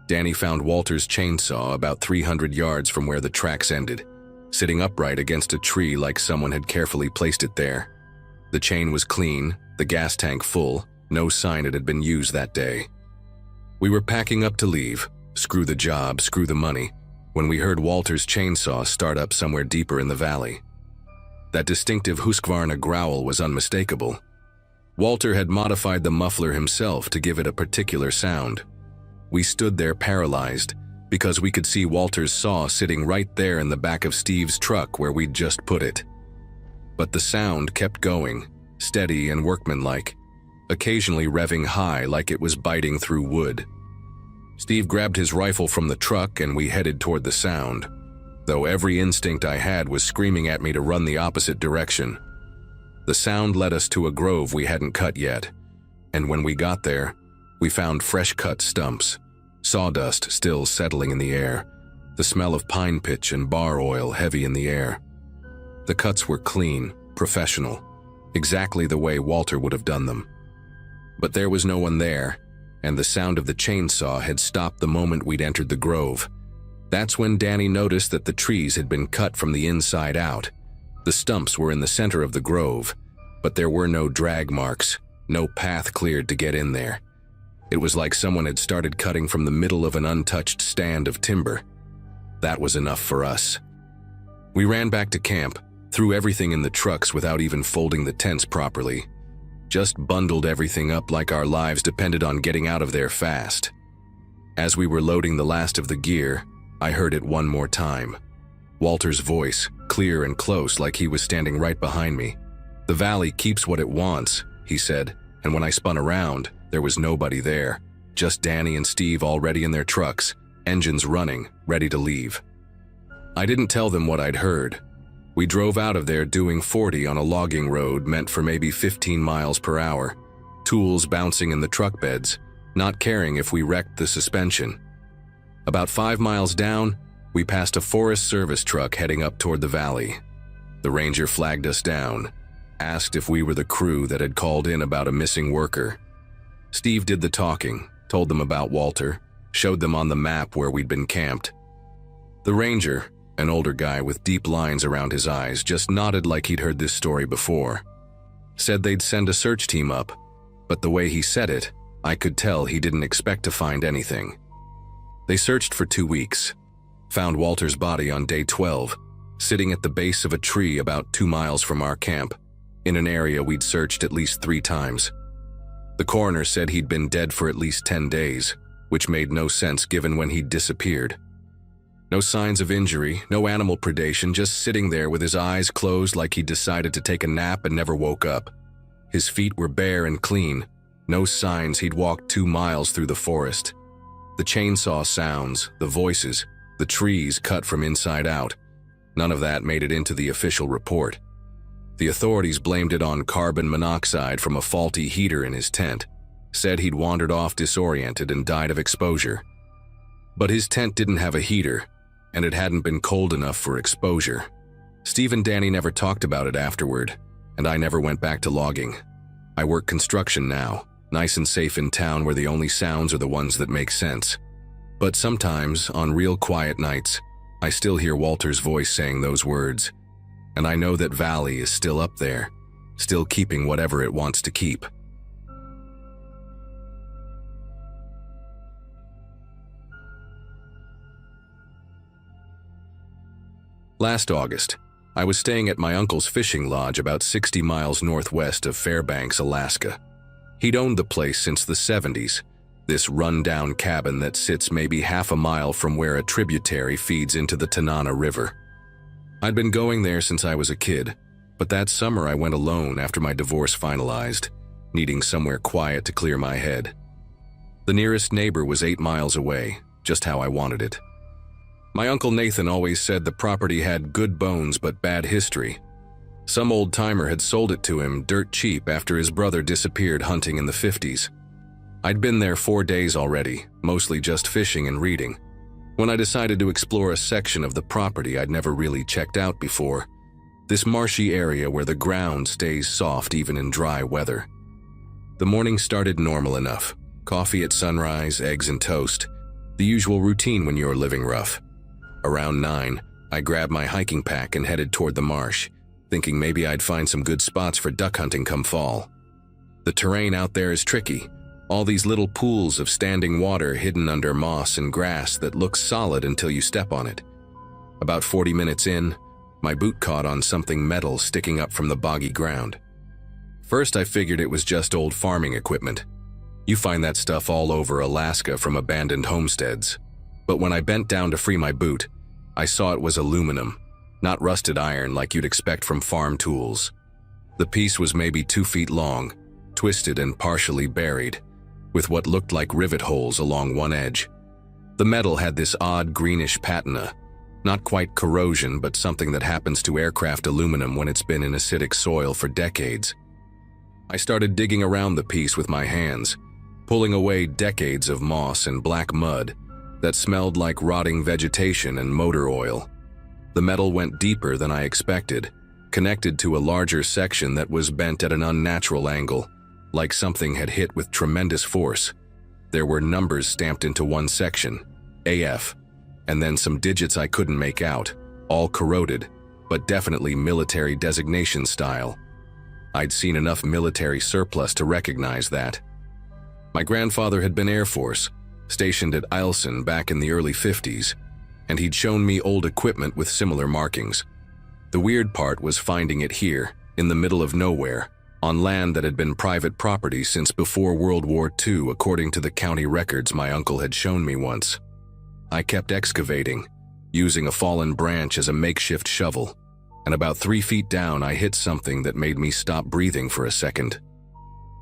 Danny found Walter's chainsaw about 300 yards from where the tracks ended, sitting upright against a tree like someone had carefully placed it there. The chain was clean, the gas tank full, no sign it had been used that day. We were packing up to leave, screw the job, screw the money, when we heard Walter's chainsaw start up somewhere deeper in the valley. That distinctive Husqvarna growl was unmistakable. Walter had modified the muffler himself to give it a particular sound. We stood there paralyzed, because we could see Walter's saw sitting right there in the back of Steve's truck where we'd just put it. But the sound kept going, steady and workmanlike, occasionally revving high like it was biting through wood. Steve grabbed his rifle from the truck and we headed toward the sound, though every instinct I had was screaming at me to run the opposite direction. The sound led us to a grove we hadn't cut yet, and when we got there, we found fresh-cut stumps, sawdust still settling in the air, the smell of pine pitch and bar oil heavy in the air. The cuts were clean, professional, exactly the way Walter would have done them. But there was no one there, and the sound of the chainsaw had stopped the moment we'd entered the grove. That's when Danny noticed that the trees had been cut from the inside out. The stumps were in the center of the grove, but there were no drag marks, no path cleared to get in there. It was like someone had started cutting from the middle of an untouched stand of timber. That was enough for us. We ran back to camp, threw everything in the trucks without even folding the tents properly. Just bundled everything up like our lives depended on getting out of there fast. As we were loading the last of the gear, I heard it one more time. Walter's voice, clear and close like he was standing right behind me. "The valley keeps what it wants," he said, and when I spun around, there was nobody there, just Danny and Steve already in their trucks, engines running, ready to leave. I didn't tell them what I'd heard. We drove out of there doing 40 on a logging road meant for maybe 15 miles per hour, tools bouncing in the truck beds, not caring if we wrecked the suspension. About 5 miles down, we passed a Forest Service truck heading up toward the valley. The ranger flagged us down, asked if we were the crew that had called in about a missing worker. Steve did the talking, told them about Walter, showed them on the map where we'd been camped. The ranger, an older guy with deep lines around his eyes, just nodded like he'd heard this story before. Said they'd send a search team up, but the way he said it, I could tell he didn't expect to find anything. They searched for 2 weeks, found Walter's body on day 12, sitting at the base of a tree about 2 miles from our camp, in an area we'd searched at least 3 times. The coroner said he'd been dead for at least 10 days, which made no sense given when he'd disappeared. No signs of injury, no animal predation, just sitting there with his eyes closed like he'd decided to take a nap and never woke up. His feet were bare and clean, no signs he'd walked 2 miles through the forest. The chainsaw sounds, the voices, the trees cut from inside out, none of that made it into the official report. The authorities blamed it on carbon monoxide from a faulty heater in his tent, said he'd wandered off disoriented and died of exposure. But his tent didn't have a heater, and it hadn't been cold enough for exposure. Steve and Danny never talked about it afterward, and I never went back to logging. I work construction now, nice and safe in town where the only sounds are the ones that make sense. But sometimes, on real quiet nights, I still hear Walter's voice saying those words, and I know that Valley is still up there, still keeping whatever it wants to keep. Last August, I was staying at my uncle's fishing lodge about 60 miles northwest of Fairbanks, Alaska. He'd owned the place since the 70s, this run-down cabin that sits maybe half a mile from where a tributary feeds into the Tanana River. I'd been going there since I was a kid, but that summer I went alone after my divorce finalized, needing somewhere quiet to clear my head. The nearest neighbor was 8 miles away, just how I wanted it. My Uncle Nathan always said the property had good bones but bad history. Some old-timer had sold it to him dirt cheap after his brother disappeared hunting in the 50s. I'd been there 4 days already, mostly just fishing and reading, when I decided to explore a section of the property I'd never really checked out before, this marshy area where the ground stays soft even in dry weather. The morning started normal enough. Coffee at sunrise, eggs and toast, the usual routine when you're living rough. Around 9, I grabbed my hiking pack and headed toward the marsh, thinking maybe I'd find some good spots for duck hunting come fall. The terrain out there is tricky, all these little pools of standing water hidden under moss and grass that looks solid until you step on it. About 40 minutes in, my boot caught on something metal sticking up from the boggy ground. First I figured it was just old farming equipment. You find that stuff all over Alaska from abandoned homesteads. But when I bent down to free my boot, I saw it was aluminum, not rusted iron like you'd expect from farm tools. The piece was maybe 2 feet long, twisted and partially buried, with what looked like rivet holes along one edge. The metal had this odd greenish patina, not quite corrosion, but something that happens to aircraft aluminum when it's been in acidic soil for decades. I started digging around the piece with my hands, pulling away decades of moss and black mud that smelled like rotting vegetation and motor oil. The metal went deeper than I expected, connected to a larger section that was bent at an unnatural angle, like something had hit with tremendous force. There were numbers stamped into one section, AF, and then some digits I couldn't make out, all corroded, but definitely military designation style. I'd seen enough military surplus to recognize that. My grandfather had been Air Force, stationed at Alaskan back in the early 50s, and he'd shown me old equipment with similar markings. The weird part was finding it here, in the middle of nowhere, on land that had been private property since before World War II, according to the county records my uncle had shown me once. I kept excavating, using a fallen branch as a makeshift shovel, and about 3 feet down I hit something that made me stop breathing for a second.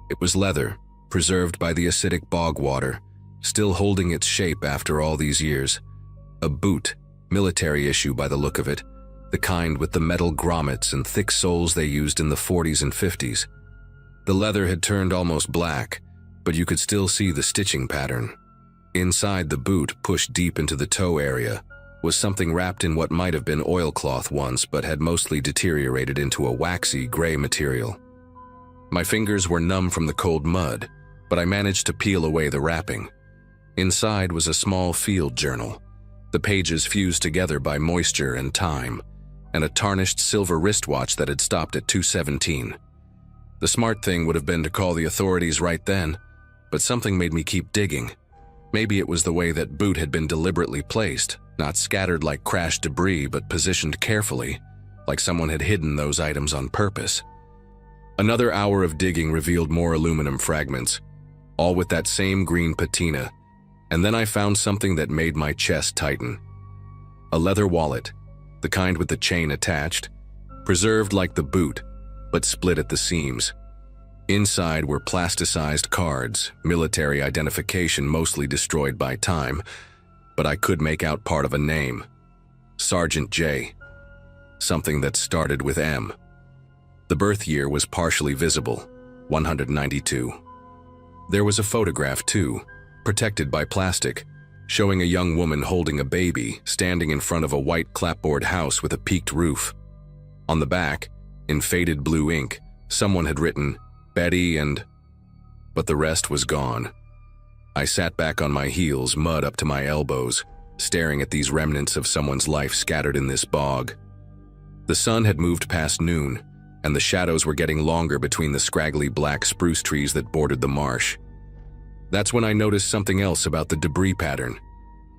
It was leather, preserved by the acidic bog water, still holding its shape after all these years. A boot, military issue by the look of it, the kind with the metal grommets and thick soles they used in the 40s and 50s. The leather had turned almost black, but you could still see the stitching pattern. Inside the boot, pushed deep into the toe area, was something wrapped in what might have been oilcloth once but had mostly deteriorated into a waxy gray material. My fingers were numb from the cold mud, but I managed to peel away the wrapping. Inside was a small field journal, the pages fused together by moisture and time, and a tarnished silver wristwatch that had stopped at 2:17. The smart thing would have been to call the authorities right then, but something made me keep digging. Maybe it was the way that boot had been deliberately placed, not scattered like crashed debris but positioned carefully, like someone had hidden those items on purpose. Another hour of digging revealed more aluminum fragments, all with that same green patina, and then I found something that made my chest tighten. A leather wallet, the kind with the chain attached, preserved like the boot, but split at the seams. Inside were plasticized cards, military identification mostly destroyed by time, but I could make out part of a name. Sergeant J. Something that started with M. The birth year was partially visible, 192. There was a photograph too, protected by plastic, showing a young woman holding a baby standing in front of a white clapboard house with a peaked roof. On the back, in faded blue ink, someone had written, Betty and... but the rest was gone. I sat back on my heels, mud up to my elbows, staring at these remnants of someone's life scattered in this bog. The sun had moved past noon, and the shadows were getting longer between the scraggly black spruce trees that bordered the marsh. That's when I noticed something else about the debris pattern.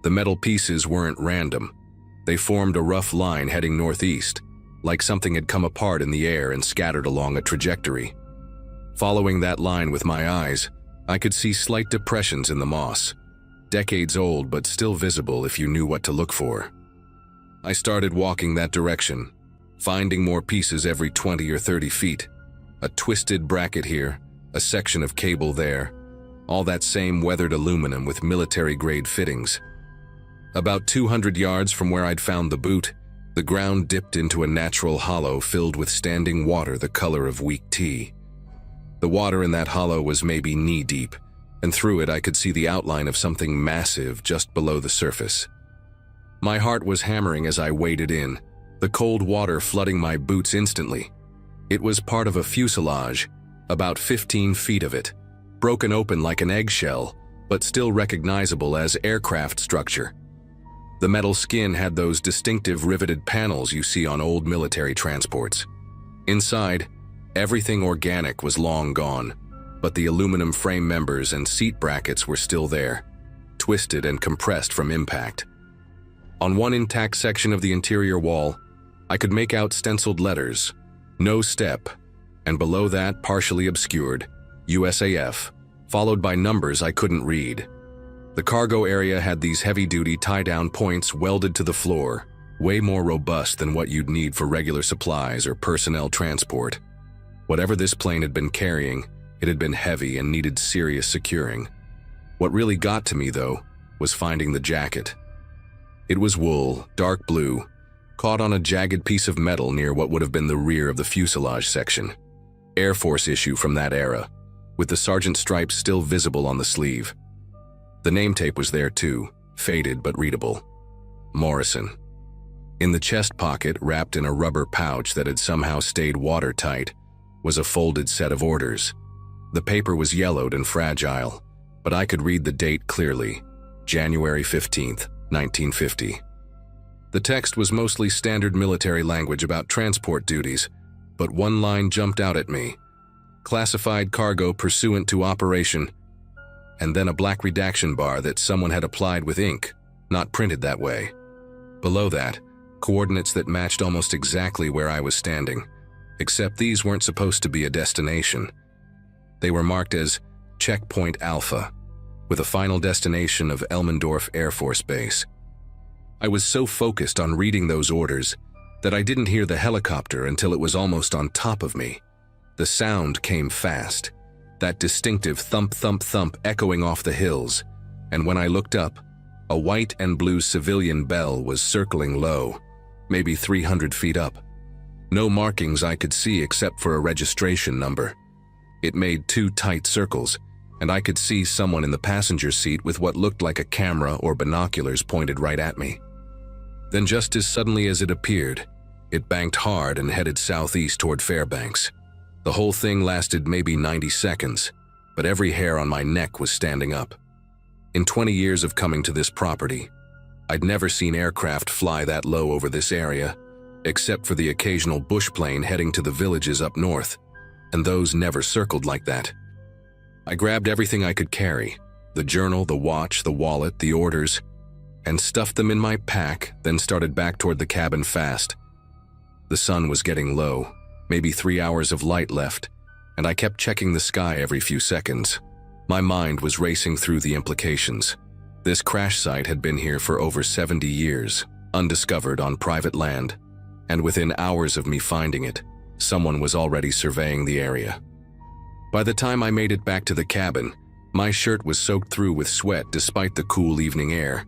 The metal pieces weren't random. They formed a rough line heading northeast, like something had come apart in the air and scattered along a trajectory. Following that line with my eyes, I could see slight depressions in the moss, decades old but still visible if you knew what to look for. I started walking that direction, finding more pieces every 20 or 30 feet. A twisted bracket here, a section of cable there, all that same weathered aluminum with military-grade fittings. About 200 yards from where I'd found the boot, the ground dipped into a natural hollow filled with standing water the color of weak tea. The water in that hollow was maybe knee-deep, and through it I could see the outline of something massive just below the surface. My heart was hammering as I waded in, the cold water flooding my boots instantly. It was part of a fuselage, about 15 feet of it, broken open like an eggshell, but still recognizable as aircraft structure. The metal skin had those distinctive riveted panels you see on old military transports. Inside, everything organic was long gone, but the aluminum frame members and seat brackets were still there, twisted and compressed from impact. On one intact section of the interior wall, I could make out stenciled letters, "No Step," and below that, partially obscured, USAF, followed by numbers I couldn't read. The cargo area had these heavy-duty tie-down points welded to the floor, way more robust than what you'd need for regular supplies or personnel transport. Whatever this plane had been carrying, it had been heavy and needed serious securing. What really got to me, though, was finding the jacket. It was wool, dark blue, caught on a jagged piece of metal near what would have been the rear of the fuselage section. Air Force issue from that era, with the sergeant stripes still visible on the sleeve. The name tape was there too, faded but readable. Morrison. In the chest pocket, wrapped in a rubber pouch that had somehow stayed watertight, was a folded set of orders. The paper was yellowed and fragile, but I could read the date clearly, January 15th, 1950. The text was mostly standard military language about transport duties, but one line jumped out at me. Classified cargo pursuant to operation, and then a black redaction bar that someone had applied with ink, not printed that way. Below that, coordinates that matched almost exactly where I was standing, except these weren't supposed to be a destination. They were marked as Checkpoint Alpha, with a final destination of Elmendorf Air Force Base. I was so focused on reading those orders that I didn't hear the helicopter until it was almost on top of me. The sound came fast, that distinctive thump, thump, thump echoing off the hills, and when I looked up, a white and blue civilian bell was circling low, maybe 300 feet up. No markings I could see except for a registration number. It made two tight circles, and I could see someone in the passenger seat with what looked like a camera or binoculars pointed right at me. Then just as suddenly as it appeared, it banked hard and headed southeast toward Fairbanks. The whole thing lasted maybe 90 seconds, but every hair on my neck was standing up. In 20 years of coming to this property, I'd never seen aircraft fly that low over this area, except for the occasional bush plane heading to the villages up north, and those never circled like that. I grabbed everything I could carry, the journal, the watch, the wallet, the orders, and stuffed them in my pack, then started back toward the cabin fast. The sun was getting low, maybe 3 hours of light left, and I kept checking the sky every few seconds. My mind was racing through the implications. This crash site had been here for over 70 years, undiscovered on private land, and within hours of me finding it, someone was already surveying the area. By the time I made it back to the cabin, my shirt was soaked through with sweat despite the cool evening air.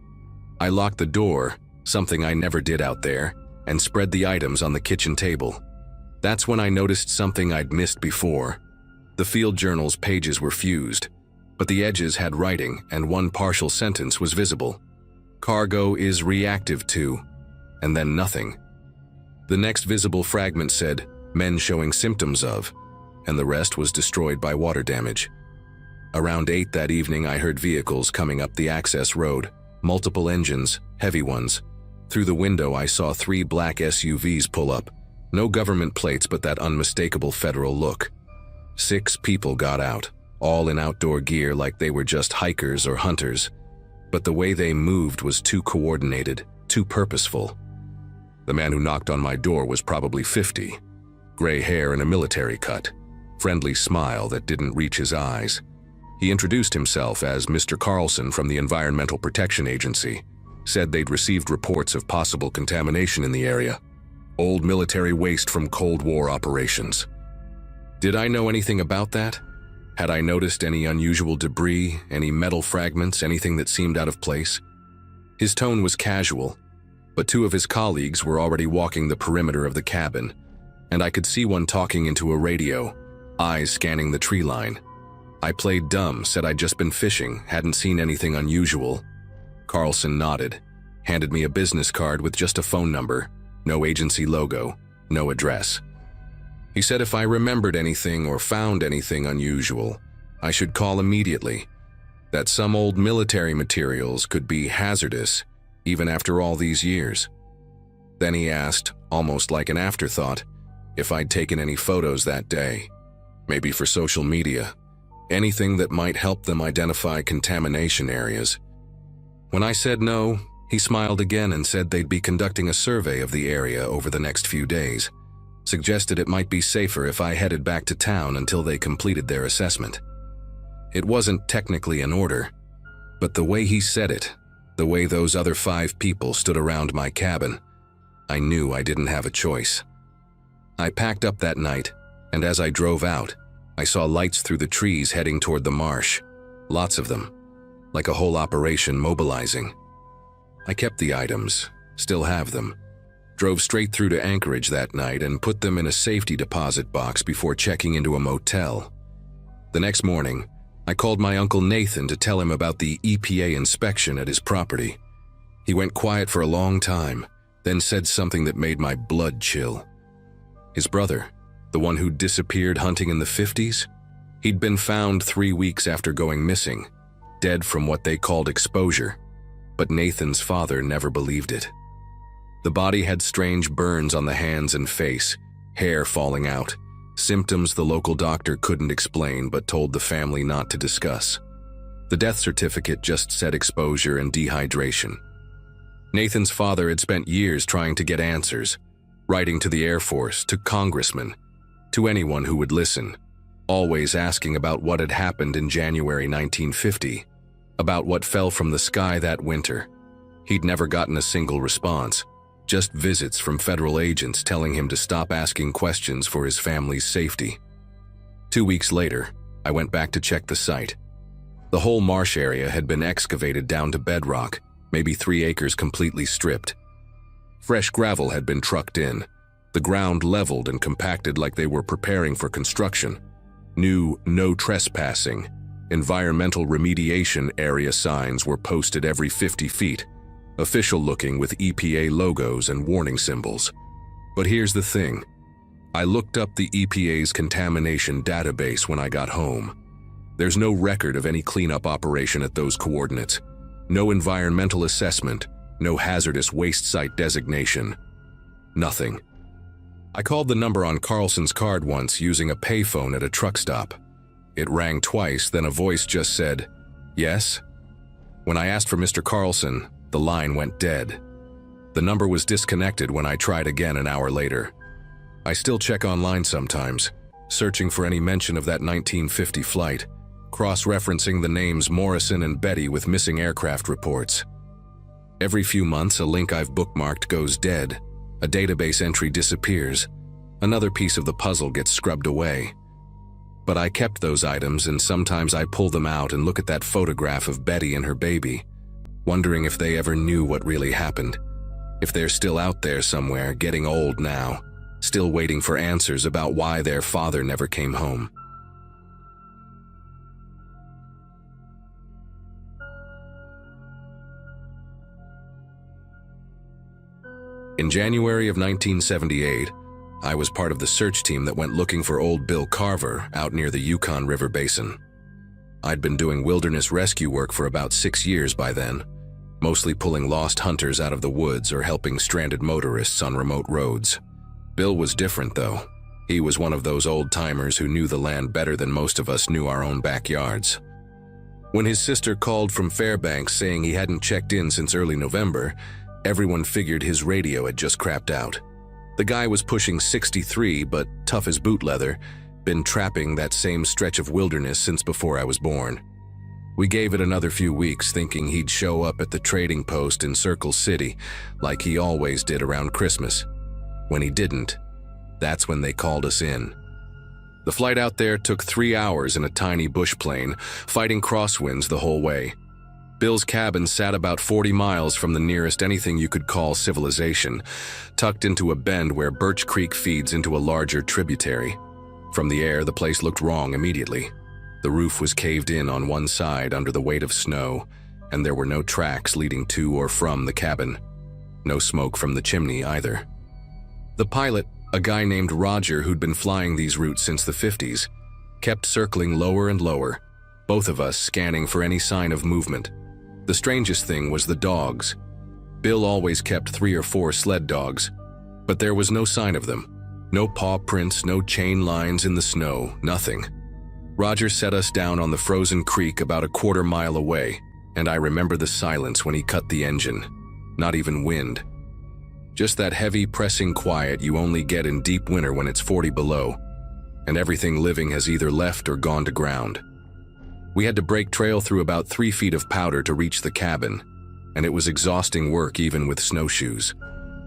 I locked the door, something I never did out there, and spread the items on the kitchen table. That's when I noticed something I'd missed before. The field journal's pages were fused, but the edges had writing and one partial sentence was visible. Cargo is reactive to, and then nothing. The next visible fragment said, men showing symptoms of, and the rest was destroyed by water damage. Around 8 that evening, I heard vehicles coming up the access road, multiple engines, heavy ones. Through the window, I saw 3 black SUVs pull up. No government plates, but that unmistakable federal look. 6 people got out, all in outdoor gear like they were just hikers or hunters. But the way they moved was too coordinated, too purposeful. The man who knocked on my door was probably 50. Gray hair and a military cut. Friendly smile that didn't reach his eyes. He introduced himself as Mr. Carlson from the Environmental Protection Agency. Said they'd received reports of possible contamination in the area. Old military waste from Cold War operations. Did I know anything about that? Had I noticed any unusual debris, any metal fragments, anything that seemed out of place? His tone was casual, but 2 of his colleagues were already walking the perimeter of the cabin, and I could see one talking into a radio, eyes scanning the tree line. I played dumb, said I'd just been fishing, hadn't seen anything unusual. Carlson nodded, handed me a business card with just a phone number, no agency logo, no address. He said if I remembered anything or found anything unusual, I should call immediately, that some old military materials could be hazardous even after all these years. Then he asked, almost like an afterthought, if I'd taken any photos that day, maybe for social media, anything that might help them identify contamination areas. When I said no, he smiled again and said they'd be conducting a survey of the area over the next few days, suggested it might be safer if I headed back to town until they completed their assessment. It wasn't technically an order, but the way he said it, the way those other 5 people stood around my cabin, I knew I didn't have a choice. I packed up that night, And as I drove out, I saw lights through the trees heading toward the marsh. Lots of them, like a whole operation mobilizing. I kept the items, still have them. Drove straight through to Anchorage that night and put them in a safety deposit box before checking into a motel. The next morning, I called my Uncle Nathan to tell him about the EPA inspection at his property. He went quiet for a long time, then said something that made my blood chill. His brother, the one who disappeared hunting in the 50s, he'd been found 3 weeks after going missing, dead from what they called exposure, but Nathan's father never believed it. The body had strange burns on the hands and face, hair falling out, symptoms the local doctor couldn't explain but told the family not to discuss. The death certificate just said exposure and dehydration. Nathan's father had spent years trying to get answers, writing to the Air Force, to congressmen, to anyone who would listen, always asking about what had happened in January 1950, about what fell from the sky that winter. He'd never gotten a single response, just visits from federal agents telling him to stop asking questions for his family's safety. 2 weeks later, I went back to check the site. The whole marsh area had been excavated down to bedrock, maybe 3 acres completely stripped. Fresh gravel had been trucked in, the ground leveled and compacted like they were preparing for construction. New "no trespassing," environmental remediation area signs were posted every 50 feet, official-looking with EPA logos and warning symbols. But here's the thing. I looked up the EPA's contamination database when I got home. There's no record of any cleanup operation at those coordinates. No environmental assessment, no hazardous waste site designation. Nothing. I called the number on Carlson's card once using a payphone at a truck stop. It rang twice, then a voice just said, "Yes?" When I asked for Mr. Carlson, the line went dead. The number was disconnected when I tried again an hour later. I still check online sometimes, searching for any mention of that 1950 flight, cross-referencing the names Morrison and Betty with missing aircraft reports. Every few months, a link I've bookmarked goes dead, a database entry disappears, another piece of the puzzle gets scrubbed away. But I kept those items, and sometimes I pull them out and look at that photograph of Betty and her baby, wondering if they ever knew what really happened, if they're still out there somewhere, getting old now, still waiting for answers about why their father never came home. In January of 1978, I was part of the search team that went looking for old Bill Carver out near the Yukon River Basin. I'd been doing wilderness rescue work for about 6 years by then, mostly pulling lost hunters out of the woods or helping stranded motorists on remote roads. Bill was different, though. He was one of those old-timers who knew the land better than most of us knew our own backyards. When his sister called from Fairbanks saying he hadn't checked in since early November, everyone figured his radio had just crapped out. The guy was pushing 63, but tough as boot leather, been trapping that same stretch of wilderness since before I was born. We gave it another few weeks, thinking he'd show up at the trading post in Circle City, like he always did around Christmas. When he didn't, that's when they called us in. The flight out there took 3 hours in a tiny bush plane, fighting crosswinds the whole way. Bill's cabin sat about 40 miles from the nearest anything you could call civilization, tucked into a bend where Birch Creek feeds into a larger tributary. From the air, the place looked wrong immediately. The roof was caved in on one side under the weight of snow, and there were no tracks leading to or from the cabin. No smoke from the chimney either. The pilot, a guy named Roger who'd been flying these routes since the 50s, kept circling lower and lower, both of us scanning for any sign of movement. The strangest thing was the dogs. Bill always kept 3 or 4 sled dogs, but there was no sign of them. No paw prints, no chain lines in the snow, nothing. Roger set us down on the frozen creek about a 1/4 mile away, and I remember the silence when he cut the engine. Not even wind. Just that heavy, pressing quiet you only get in deep winter when it's 40 below, and everything living has either left or gone to ground. We had to break trail through about 3 feet of powder to reach the cabin, and it was exhausting work even with snowshoes.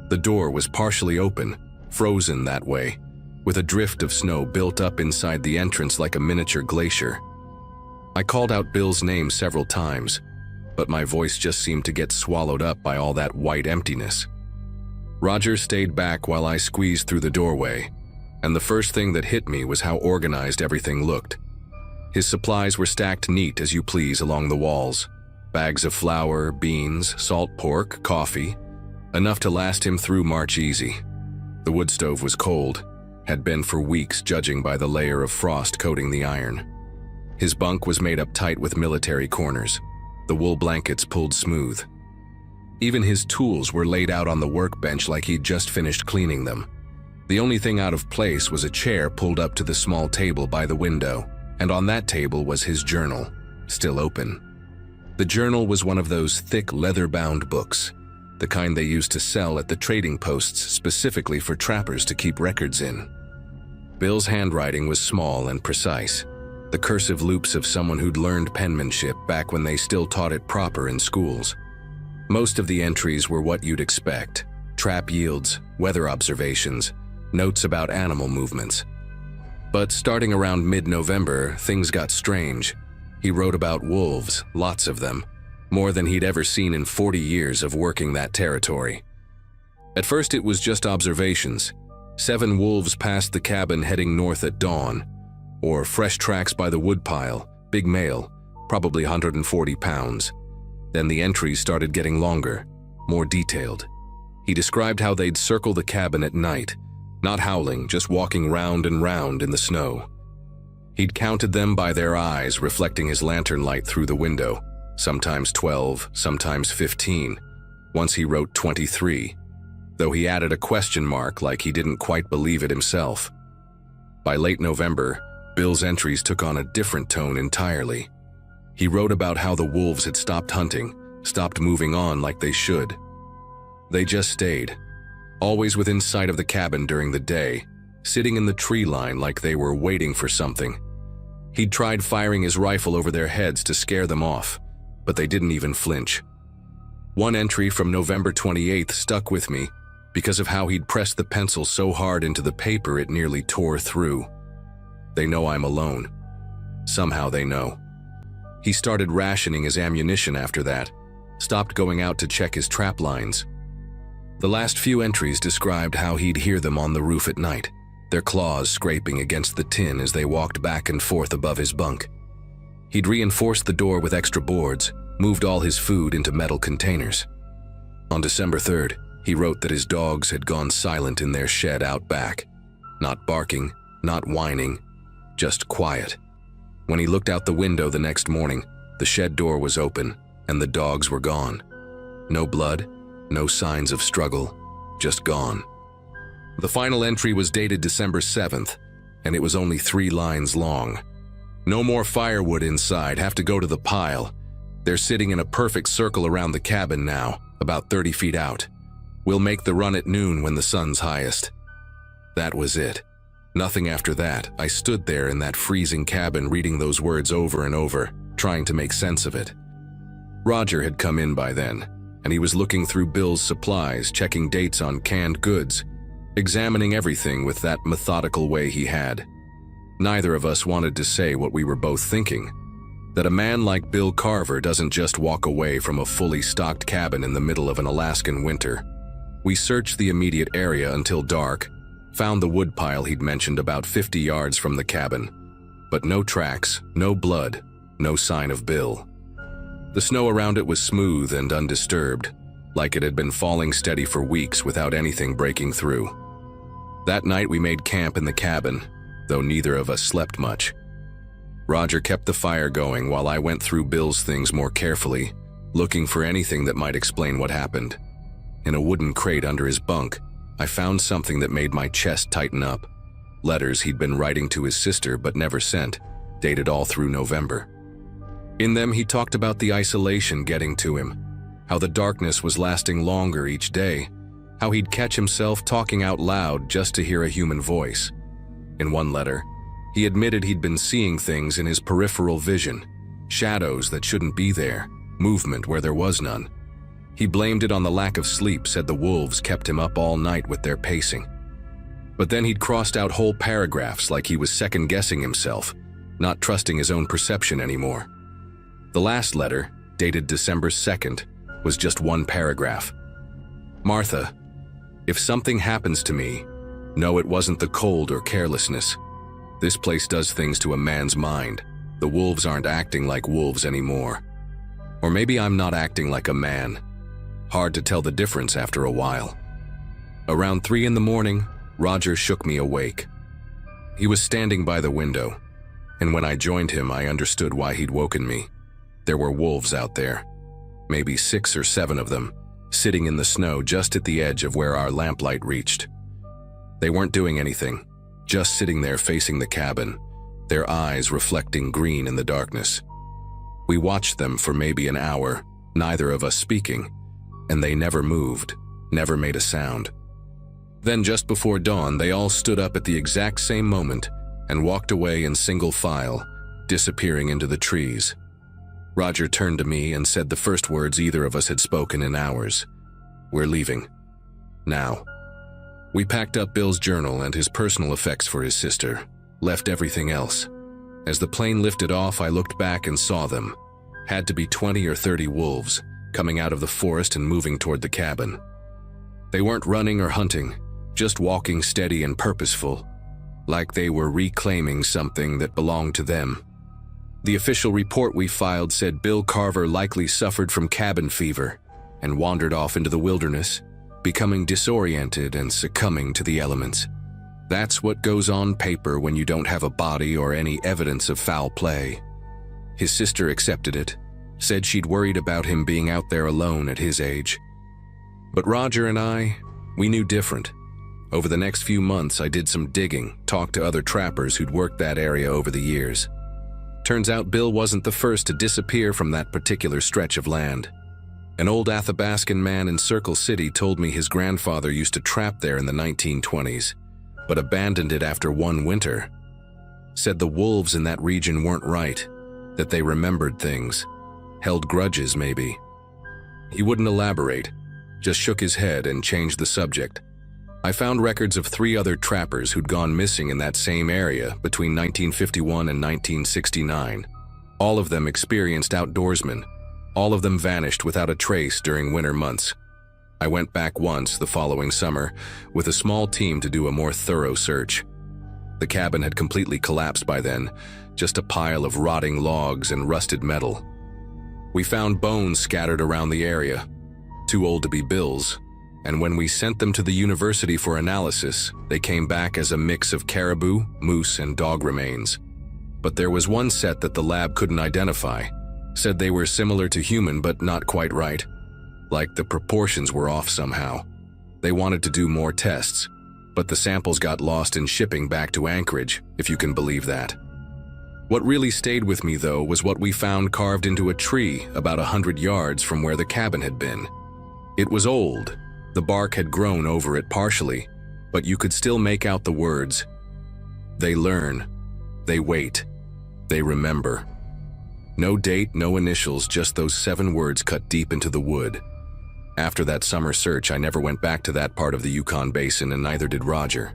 The door was partially open, frozen that way, with a drift of snow built up inside the entrance like a miniature glacier. I called out Bill's name several times, but my voice just seemed to get swallowed up by all that white emptiness. Roger stayed back while I squeezed through the doorway, and the first thing that hit me was how organized everything looked. His supplies were stacked neat as you please along the walls. Bags of flour, beans, salt pork, coffee, enough to last him through March easy. The wood stove was cold, had been for weeks judging by the layer of frost coating the iron. His bunk was made up tight with military corners, the wool blankets pulled smooth. Even his tools were laid out on the workbench like he'd just finished cleaning them. The only thing out of place was a chair pulled up to the small table by the window, and on that table was his journal, still open. The journal was one of those thick leather-bound books, the kind they used to sell at the trading posts specifically for trappers to keep records in. Bill's handwriting was small and precise, the cursive loops of someone who'd learned penmanship back when they still taught it proper in schools. Most of the entries were what you'd expect: trap yields, weather observations, notes about animal movements. But starting around mid-November, things got strange. He wrote about wolves, lots of them, more than he'd ever seen in 40 years of working that territory. At first it was just observations. 7 wolves passed the cabin heading north at dawn, or fresh tracks by the woodpile, big male, probably 140 pounds. Then the entries started getting longer, more detailed. He described how they'd circle the cabin at night, not howling, just walking round and round in the snow. He'd counted them by their eyes reflecting his lantern light through the window, sometimes 12, sometimes 15. Once he wrote 23, though he added a question mark like he didn't quite believe it himself. By late November, Bill's entries took on a different tone entirely. He wrote about how the wolves had stopped hunting, stopped moving on like they should. They just stayed, always within sight of the cabin during the day, sitting in the tree line like they were waiting for something. He'd tried firing his rifle over their heads to scare them off, but they didn't even flinch. One entry from November 28th stuck with me because of how he'd pressed the pencil so hard into the paper it nearly tore through. They know I'm alone. Somehow they know. He started rationing his ammunition after that, stopped going out to check his trap lines. The last few entries described how he'd hear them on the roof at night, their claws scraping against the tin as they walked back and forth above his bunk. He'd reinforced the door with extra boards, moved all his food into metal containers. On December 3rd, he wrote that his dogs had gone silent in their shed out back. Not barking, not whining, just quiet. When he looked out the window the next morning, the shed door was open and the dogs were gone. No blood, no signs of struggle, just gone. The final entry was dated December 7th, and it was only 3 lines long. No more firewood inside, have to go to the pile. They're sitting in a perfect circle around the cabin now, about 30 feet out. We'll make the run at noon when the sun's highest. That was it. Nothing after that. I stood there in that freezing cabin reading those words over and over, trying to make sense of it. Roger had come in by then, and he was looking through Bill's supplies, checking dates on canned goods, examining everything with that methodical way he had. Neither of us wanted to say what we were both thinking, that a man like Bill Carver doesn't just walk away from a fully stocked cabin in the middle of an Alaskan winter. We searched the immediate area until dark, found the woodpile he'd mentioned about 50 yards from the cabin, but no tracks, no blood, no sign of Bill. The snow around it was smooth and undisturbed, like it had been falling steady for weeks without anything breaking through. That night we made camp in the cabin, though neither of us slept much. Roger kept the fire going while I went through Bill's things more carefully, looking for anything that might explain what happened. In a wooden crate under his bunk, I found something that made my chest tighten up. Letters he'd been writing to his sister but never sent, dated all through November. In them he talked about the isolation getting to him, how the darkness was lasting longer each day, how he'd catch himself talking out loud just to hear a human voice. In one letter, he admitted he'd been seeing things in his peripheral vision, shadows that shouldn't be there, movement where there was none. He blamed it on the lack of sleep, said the wolves kept him up all night with their pacing. But then he'd crossed out whole paragraphs like he was second-guessing himself, not trusting his own perception anymore. The last letter, dated December 2nd, was just one paragraph. "Martha, if something happens to me, know it wasn't the cold or carelessness. This place does things to a man's mind. The wolves aren't acting like wolves anymore. Or maybe I'm not acting like a man. Hard to tell the difference after a while." Around 3 in the morning, Roger shook me awake. He was standing by the window, and when I joined him, I understood why he'd woken me. There were wolves out there, maybe 6 or 7 of them, sitting in the snow just at the edge of where our lamplight reached. They weren't doing anything, just sitting there facing the cabin, their eyes reflecting green in the darkness. We watched them for maybe an hour, neither of us speaking, and they never moved, never made a sound. Then just before dawn, they all stood up at the exact same moment and walked away in single file, disappearing into the trees. Roger turned to me and said the first words either of us had spoken in hours. "We're leaving. Now." We packed up Bill's journal and his personal effects for his sister, left everything else. As the plane lifted off, I looked back and saw them. Had to be 20 or 30 wolves, coming out of the forest and moving toward the cabin. They weren't running or hunting, just walking steady and purposeful, like they were reclaiming something that belonged to them. The official report we filed said Bill Carver likely suffered from cabin fever and wandered off into the wilderness, becoming disoriented and succumbing to the elements. That's what goes on paper when you don't have a body or any evidence of foul play. His sister accepted it, said she'd worried about him being out there alone at his age. But Roger and I, we knew different. Over the next few months, I did some digging, talked to other trappers who'd worked that area over the years. Turns out Bill wasn't the first to disappear from that particular stretch of land. An old Athabascan man in Circle City told me his grandfather used to trap there in the 1920s, but abandoned it after one winter. Said the wolves in that region weren't right, that they remembered things, held grudges maybe. He wouldn't elaborate, just shook his head and changed the subject. I found records of 3 other trappers who'd gone missing in that same area between 1951 and 1969. All of them experienced outdoorsmen. All of them vanished without a trace during winter months. I went back once the following summer with a small team to do a more thorough search. The cabin had completely collapsed by then, just a pile of rotting logs and rusted metal. We found bones scattered around the area, too old to be Bill's, and when we sent them to the university for analysis, they came back as a mix of caribou, moose, and dog remains. But there was one set that the lab couldn't identify, said they were similar to human but not quite right, like the proportions were off somehow. They wanted to do more tests, but the samples got lost in shipping back to Anchorage, if you can believe that. What really stayed with me, though, was what we found carved into a tree about 100 yards from where the cabin had been. It was old. The bark had grown over it partially, but you could still make out the words. They learn. They wait. They remember. No date, no initials, just those 7 words cut deep into the wood. After that summer search, I never went back to that part of the Yukon Basin, and neither did Roger.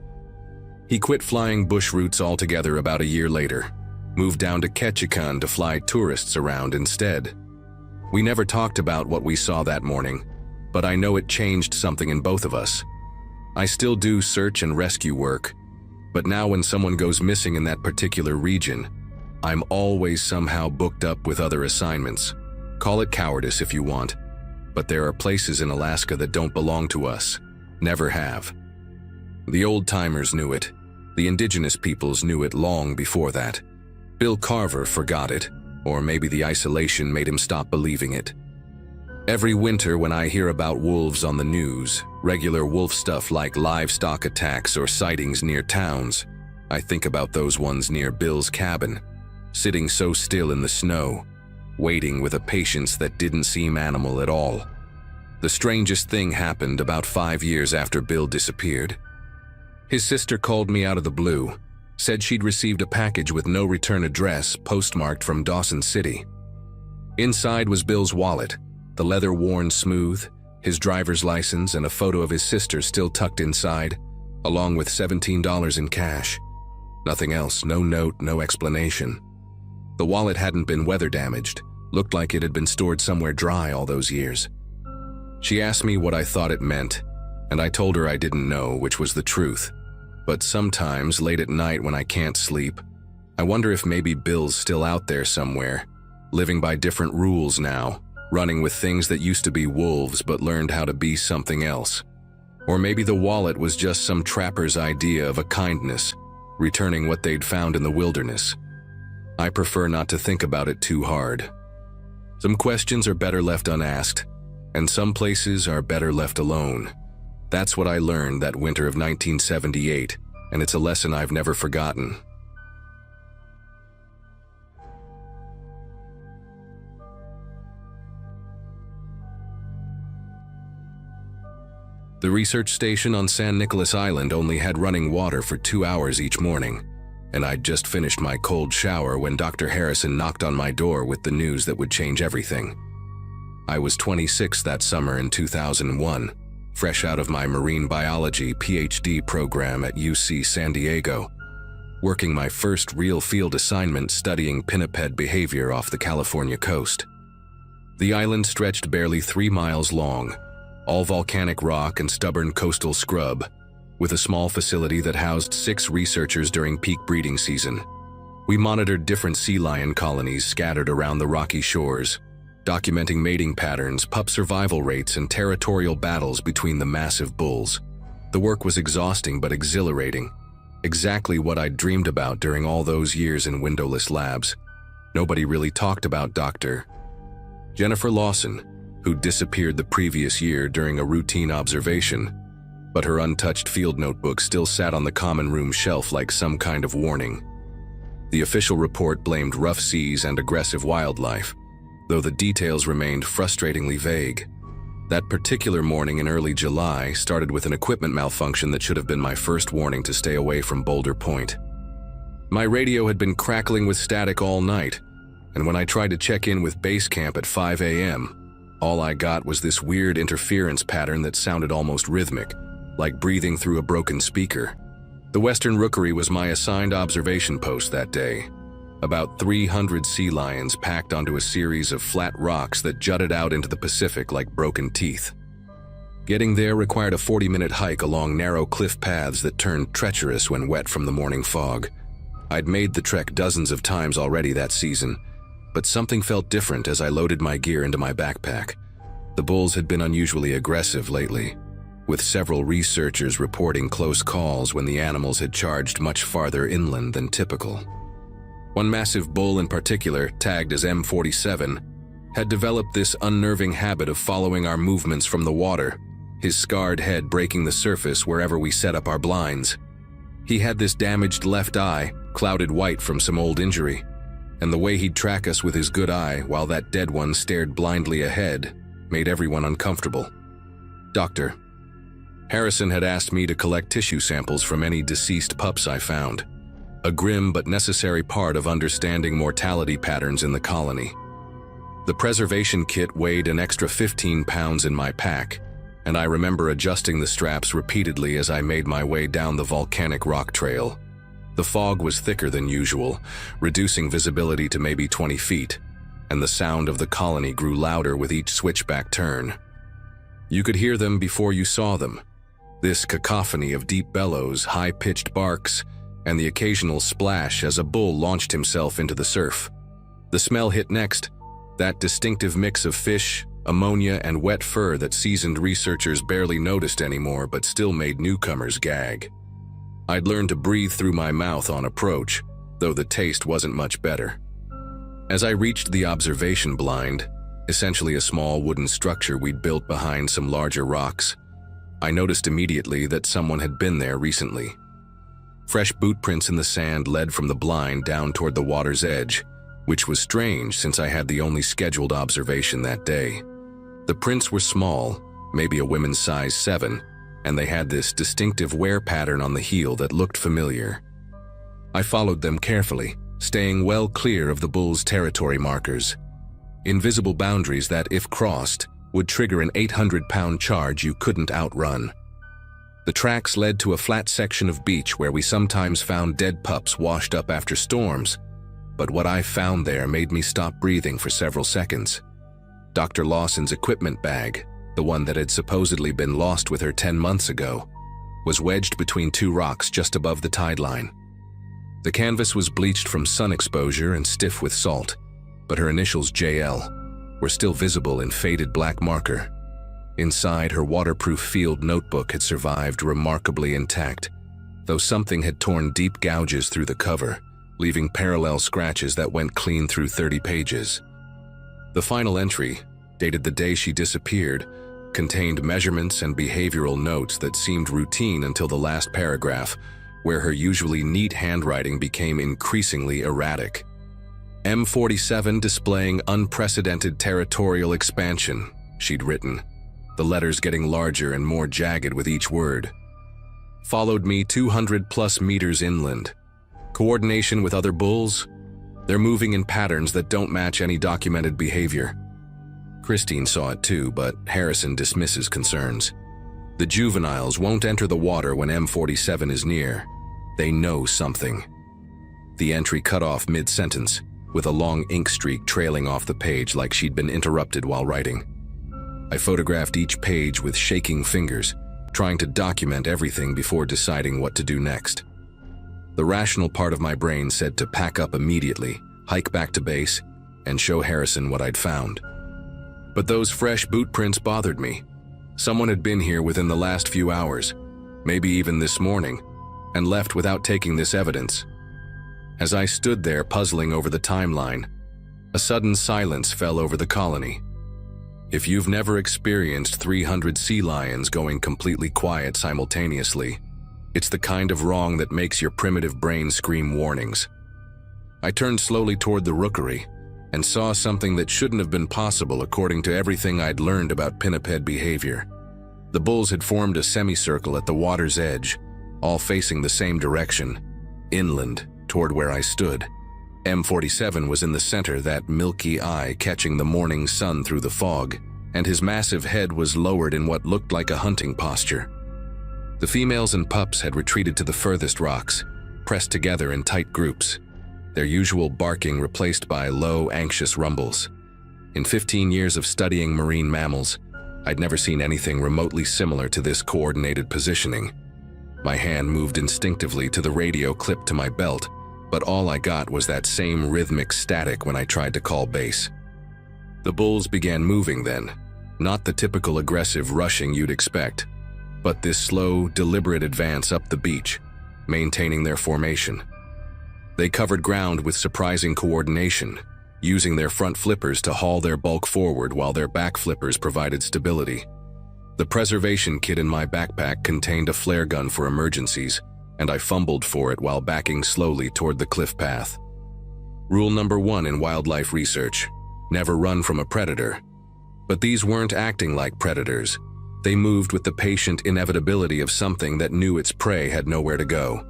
He quit flying bush routes altogether about a year later, moved down to Kennakott to fly tourists around instead. We never talked about what we saw that morning, but I know it changed something in both of us. I still do search and rescue work, but now when someone goes missing in that particular region, I'm always somehow booked up with other assignments. Call it cowardice if you want, but there are places in Alaska that don't belong to us, never have. The old-timers knew it. The indigenous peoples knew it long before that. Bill Carver forgot it, or maybe the isolation made him stop believing it. Every winter when I hear about wolves on the news, regular wolf stuff like livestock attacks or sightings near towns, I think about those ones near Bill's cabin, sitting so still in the snow, waiting with a patience that didn't seem animal at all. The strangest thing happened about 5 years after Bill disappeared. His sister called me out of the blue, said she'd received a package with no return address postmarked from Dawson City. Inside was Bill's wallet, the leather worn smooth, his driver's license, and a photo of his sister still tucked inside. along with $17 in cash. Nothing else, no note, no explanation. The wallet hadn't been weather damaged, looked like it had been stored somewhere dry all those years. She asked me what I thought it meant, and I told her I didn't know, which was the truth. But sometimes, late at night when I can't sleep, I wonder if maybe Bill's still out there somewhere, living by different rules now, running with things that used to be wolves but learned how to be something else. Or maybe the wallet was just some trapper's idea of a kindness, returning what they'd found in the wilderness. I prefer not to think about it too hard. Some questions are better left unasked, and some places are better left alone. That's what I learned that winter of 1978, and it's a lesson I've never forgotten. The research station on San Nicolas Island only had running water for 2 hours each morning, and I'd just finished my cold shower when Dr. Harrison knocked on my door with the news that would change everything. I was 26 that summer in 2001, fresh out of my marine biology PhD program at UC San Diego, working my first real field assignment studying pinniped behavior off the California coast. The island stretched barely 3 miles long, all volcanic rock and stubborn coastal scrub, with a small facility that housed 6 researchers during peak breeding season. We monitored different sea lion colonies scattered around the rocky shores, documenting mating patterns, pup survival rates, and territorial battles between the massive bulls. The work was exhausting but exhilarating, exactly what I'd dreamed about during all those years in windowless labs. Nobody really talked about Dr. Jennifer Lawson, who disappeared the previous year during a routine observation, but her untouched field notebook still sat on the common room shelf like some kind of warning. The official report blamed rough seas and aggressive wildlife, though the details remained frustratingly vague. That particular morning in early July started with an equipment malfunction that should have been my first warning to stay away from Boulder Point. My radio had been crackling with static all night, and when I tried to check in with base camp at 5 a.m., all I got was this weird interference pattern that sounded almost rhythmic, like breathing through a broken speaker. The Western Rookery was my assigned observation post that day. About 300 sea lions packed onto a series of flat rocks that jutted out into the Pacific like broken teeth. Getting there required a 40-minute hike along narrow cliff paths that turned treacherous when wet from the morning fog. I'd made the trek dozens of times already that season, but something felt different as I loaded my gear into my backpack. The bulls had been unusually aggressive lately, with several researchers reporting close calls when the animals had charged much farther inland than typical. One massive bull in particular, tagged as M47, had developed this unnerving habit of following our movements from the water, his scarred head breaking the surface wherever we set up our blinds. He had this damaged left eye, clouded white from some old injury, and the way he'd track us with his good eye while that dead one stared blindly ahead made everyone uncomfortable. Dr. Harrison had asked me to collect tissue samples from any deceased pups I found, a grim but necessary part of understanding mortality patterns in the colony. The preservation kit weighed an extra 15 pounds in my pack, and I remember adjusting the straps repeatedly as I made my way down the volcanic rock trail. The fog was thicker than usual, reducing visibility to maybe 20 feet, and the sound of the colony grew louder with each switchback turn. You could hear them before you saw them, this cacophony of deep bellows, high-pitched barks, and the occasional splash as a bull launched himself into the surf. The smell hit next, that distinctive mix of fish, ammonia, and wet fur that seasoned researchers barely noticed anymore but still made newcomers gag. I'd learned to breathe through my mouth on approach, though the taste wasn't much better. As I reached the observation blind, essentially a small wooden structure we'd built behind some larger rocks, I noticed immediately that someone had been there recently. Fresh boot prints in the sand led from the blind down toward the water's edge, which was strange since I had the only scheduled observation that day. The prints were small, maybe a women's size 7, and they had this distinctive wear pattern on the heel that looked familiar. I followed them carefully, staying well clear of the bull's territory markers, invisible boundaries that, if crossed, would trigger an 800-pound charge you couldn't outrun. The tracks led to a flat section of beach where we sometimes found dead pups washed up after storms, but what I found there made me stop breathing for several seconds. Dr. Lawson's equipment bag, the one that had supposedly been lost with her 10 months ago, was wedged between two rocks just above the tide line. The canvas was bleached from sun exposure and stiff with salt, but her initials JL were still visible in faded black marker. Inside, her waterproof field notebook had survived remarkably intact, though something had torn deep gouges through the cover, leaving parallel scratches that went clean through 30 pages. The final entry, dated the day she disappeared, contained measurements and behavioral notes that seemed routine until the last paragraph, where her usually neat handwriting became increasingly erratic. M47 displaying unprecedented territorial expansion, she'd written, the letters getting larger and more jagged with each word. Followed me 200+ meters inland. Coordination with other bulls? They're moving in patterns that don't match any documented behavior. Christine saw it too, but Harrison dismisses concerns. The juveniles won't enter the water when M47 is near. They know something. The entry cut off mid-sentence, with a long ink streak trailing off the page like she'd been interrupted while writing. I photographed each page with shaking fingers, trying to document everything before deciding what to do next. The rational part of my brain said to pack up immediately, hike back to base, and show Harrison what I'd found. But those fresh boot prints bothered me. Someone had been here within the last few hours, maybe even this morning, and left without taking this evidence. As I stood there puzzling over the timeline, a sudden silence fell over the colony. If you've never experienced 300 sea lions going completely quiet simultaneously, it's the kind of wrong that makes your primitive brain scream warnings. I turned slowly toward the rookery and saw something that shouldn't have been possible according to everything I'd learned about pinniped behavior. The bulls had formed a semicircle at the water's edge, all facing the same direction, inland, toward where I stood. M47 was in the center, that milky eye catching the morning sun through the fog, and his massive head was lowered in what looked like a hunting posture. The females and pups had retreated to the furthest rocks, pressed together in tight groups, their usual barking replaced by low, anxious rumbles. In 15 years of studying marine mammals, I'd never seen anything remotely similar to this coordinated positioning. My hand moved instinctively to the radio clipped to my belt, but all I got was that same rhythmic static when I tried to call base. The bulls began moving then, not the typical aggressive rushing you'd expect, but this slow, deliberate advance up the beach, maintaining their formation. They covered ground with surprising coordination, using their front flippers to haul their bulk forward while their back flippers provided stability. The preservation kit in my backpack contained a flare gun for emergencies, and I fumbled for it while backing slowly toward the cliff path. Rule number 1 in wildlife research: never run from a predator. But these weren't acting like predators. They moved with the patient inevitability of something that knew its prey had nowhere to go.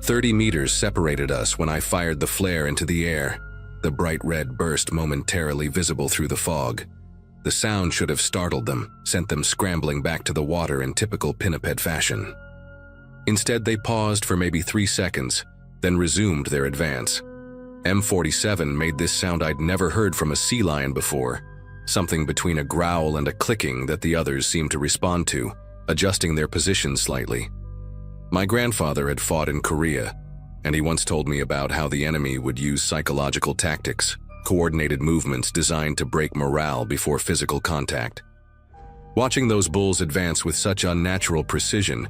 30 meters separated us when I fired the flare into the air, the bright red burst momentarily visible through the fog. The sound should have startled them, sent them scrambling back to the water in typical pinniped fashion. Instead, they paused for maybe 3 seconds, then resumed their advance. M47 made this sound I'd never heard from a sea lion before, something between a growl and a clicking that the others seemed to respond to, adjusting their positions slightly. My grandfather had fought in Korea, and he once told me about how the enemy would use psychological tactics, coordinated movements designed to break morale before physical contact. Watching those bulls advance with such unnatural precision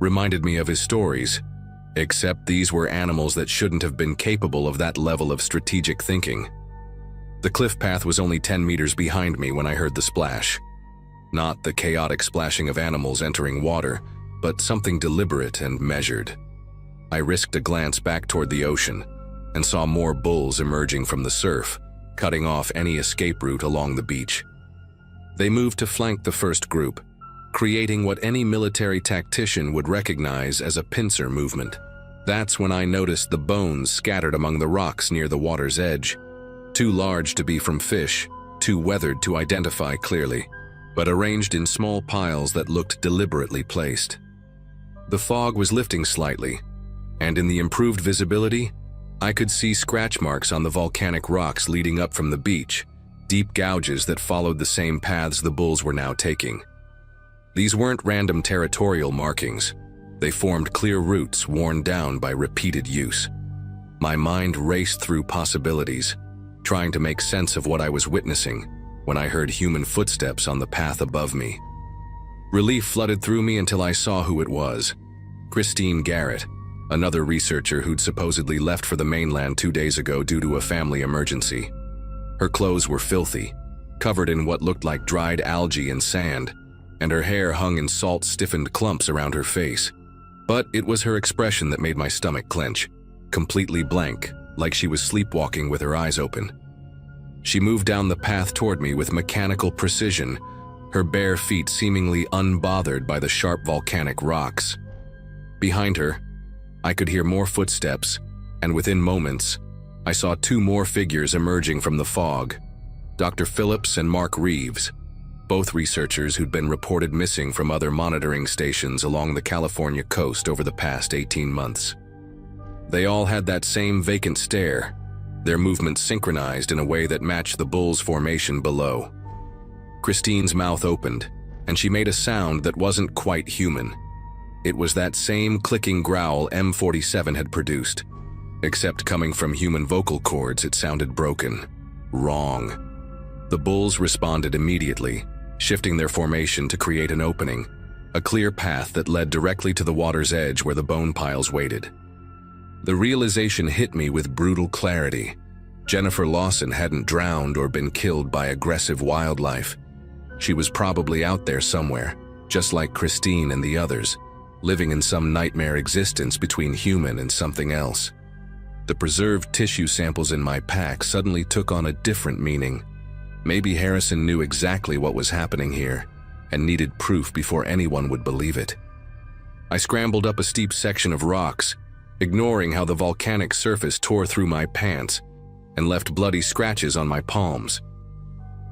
reminded me of his stories, except these were animals that shouldn't have been capable of that level of strategic thinking. The cliff path was only 10 meters behind me when I heard the splash. Not the chaotic splashing of animals entering water, but something deliberate and measured. I risked a glance back toward the ocean and saw more bulls emerging from the surf, cutting off any escape route along the beach. They moved to flank the first group, creating what any military tactician would recognize as a pincer movement. That's when I noticed the bones scattered among the rocks near the water's edge, too large to be from fish, too weathered to identify clearly, but arranged in small piles that looked deliberately placed. The fog was lifting slightly, and in the improved visibility, I could see scratch marks on the volcanic rocks leading up from the beach, deep gouges that followed the same paths the bulls were now taking. These weren't random territorial markings. They formed clear routes worn down by repeated use. My mind raced through possibilities, trying to make sense of what I was witnessing when I heard human footsteps on the path above me. Relief flooded through me until I saw who it was. Christine Garrett, another researcher who'd supposedly left for the mainland 2 days ago due to a family emergency. Her clothes were filthy, covered in what looked like dried algae and sand, and her hair hung in salt-stiffened clumps around her face. But it was her expression that made my stomach clench, completely blank, like she was sleepwalking with her eyes open. She moved down the path toward me with mechanical precision, her bare feet seemingly unbothered by the sharp volcanic rocks. Behind her, I could hear more footsteps, and within moments, I saw 2 more figures emerging from the fog, Dr. Phillips and Mark Reeves, both researchers who'd been reported missing from other monitoring stations along the California coast over the past 18 months. They all had that same vacant stare, their movements synchronized in a way that matched the bull's formation below. Christine's mouth opened, and she made a sound that wasn't quite human. It was that same clicking growl M47 had produced, except coming from human vocal cords, it sounded broken, wrong. The bulls responded immediately, shifting their formation to create an opening, a clear path that led directly to the water's edge where the bone piles waited. The realization hit me with brutal clarity. Jennifer Lawson hadn't drowned or been killed by aggressive wildlife. She was probably out there somewhere, just like Christine and the others, living in some nightmare existence between human and something else. The preserved tissue samples in my pack suddenly took on a different meaning. Maybe Harrison knew exactly what was happening here and needed proof before anyone would believe it. I scrambled up a steep section of rocks, ignoring how the volcanic surface tore through my pants and left bloody scratches on my palms.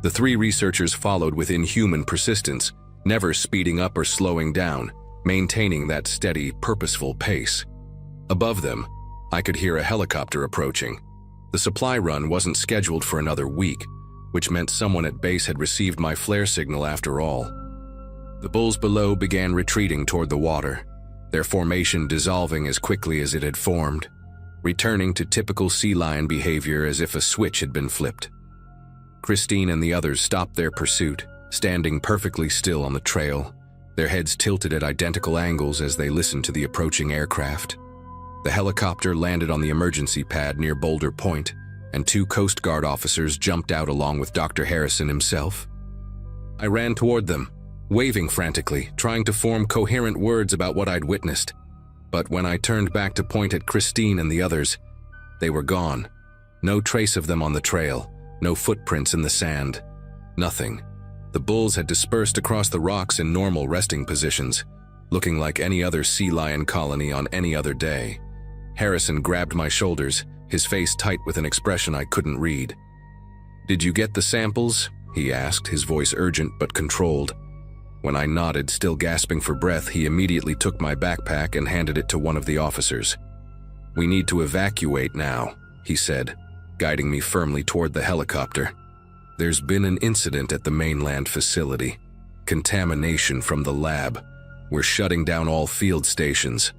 The 3 researchers followed with inhuman persistence, never speeding up or slowing down, maintaining that steady, purposeful pace. Above them, I could hear a helicopter approaching. The supply run wasn't scheduled for another week, which meant someone at base had received my flare signal after all. The bulls below began retreating toward the water, their formation dissolving as quickly as it had formed, returning to typical sea lion behavior as if a switch had been flipped. Christine and the others stopped their pursuit, standing perfectly still on the trail, their heads tilted at identical angles as they listened to the approaching aircraft. The helicopter landed on the emergency pad near Boulder Point, and 2 Coast Guard officers jumped out along with Dr. Harrison himself. I ran toward them, waving frantically, trying to form coherent words about what I'd witnessed. But when I turned back to point at Christine and the others, they were gone. No trace of them on the trail, no footprints in the sand, nothing. The bulls had dispersed across the rocks in normal resting positions, looking like any other sea lion colony on any other day. Harrison grabbed my shoulders, his face tight with an expression I couldn't read. "Did you get the samples?" he asked, his voice urgent but controlled. When I nodded, still gasping for breath, he immediately took my backpack and handed it to one of the officers. "We need to evacuate now," he said, guiding me firmly toward the helicopter. "There's been an incident at the mainland facility. Contamination from the lab. We're shutting down all field stations."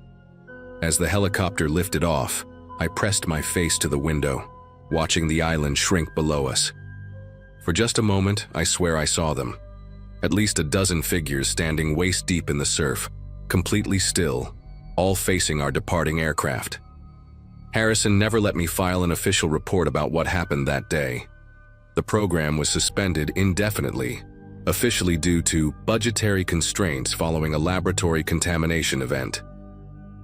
As the helicopter lifted off, I pressed my face to the window, watching the island shrink below us. For just a moment, I swear I saw them. At least a dozen figures standing waist-deep in the surf, completely still, all facing our departing aircraft. Harrison never let me file an official report about what happened that day. The program was suspended indefinitely, officially due to budgetary constraints following a laboratory contamination event.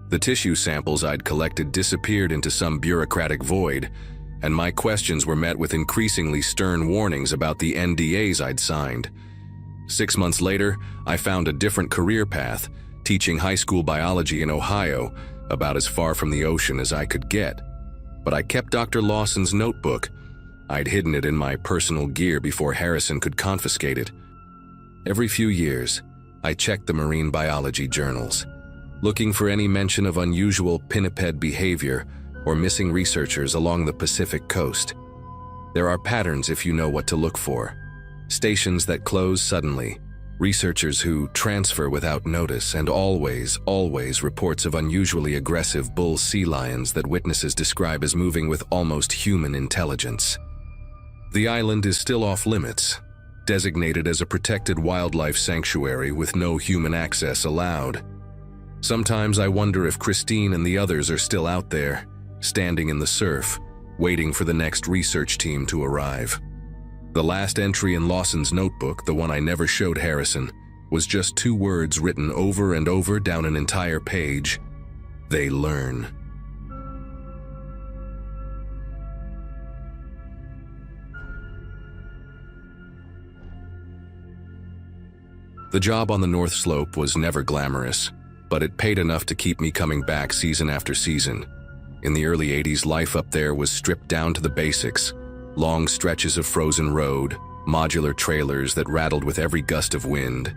The tissue samples I'd collected disappeared into some bureaucratic void, and my questions were met with increasingly stern warnings about the NDAs I'd signed. 6 months later, I found a different career path, teaching high school biology in Ohio, about as far from the ocean as I could get. But I kept Dr. Lawson's notebook. I'd hidden it in my personal gear before Harrison could confiscate it. Every few years, I checked the marine biology journals. looking for any mention of unusual pinniped behavior or missing researchers along the Pacific coast. There are patterns if you know what to look for. Stations that close suddenly, researchers who transfer without notice, and always reports of unusually aggressive bull sea lions that witnesses describe as moving with almost human intelligence. The island is still off limits, designated as a protected wildlife sanctuary with no human access allowed. Sometimes I wonder if Christine and the others are still out there, standing in the surf, waiting for the next research team to arrive. The last entry in Lawson's notebook, the one I never showed Harrison, was just 2 words written over and over down an entire page. They learn. The job on the North Slope was never glamorous, but it paid enough to keep me coming back season after season. In the early 80s, life up there was stripped down to the basics. Long stretches of frozen road, modular trailers that rattled with every gust of wind,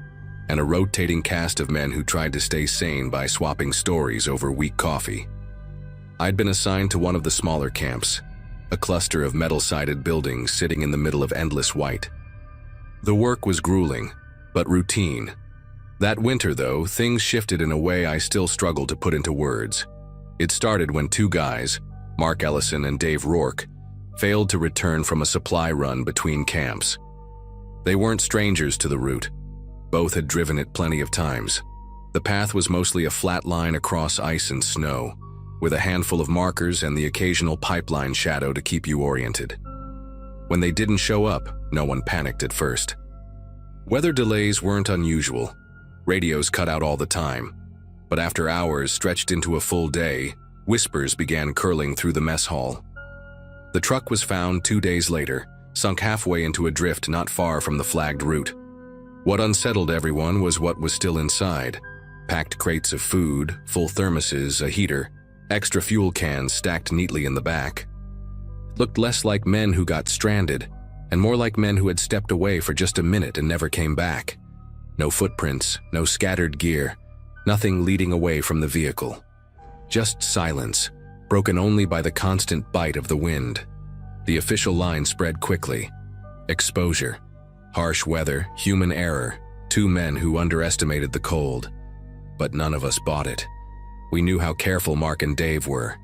and a rotating cast of men who tried to stay sane by swapping stories over weak coffee. I'd been assigned to one of the smaller camps, a cluster of metal-sided buildings sitting in the middle of endless white. The work was grueling, but routine. That winter, though, things shifted in a way I still struggle to put into words. It started when 2 guys, Mark Ellison and Dave Rourke, failed to return from a supply run between camps. They weren't strangers to the route. Both had driven it plenty of times. The path was mostly a flat line across ice and snow, with a handful of markers and the occasional pipeline shadow to keep you oriented. When they didn't show up, no one panicked at first. Weather delays weren't unusual. Radios cut out all the time. But after hours stretched into a full day, whispers began curling through the mess hall. The truck was found 2 days later, sunk halfway into a drift not far from the flagged route. What unsettled everyone was what was still inside. Packed crates of food, full thermoses, a heater, extra fuel cans stacked neatly in the back. It looked less like men who got stranded, and more like men who had stepped away for just a minute and never came back. No footprints, no scattered gear, nothing leading away from the vehicle. Just silence, broken only by the constant bite of the wind. The official line spread quickly. Exposure, harsh weather, human error, 2 men who underestimated the cold. But none of us bought it. We knew how careful Mark and Dave were.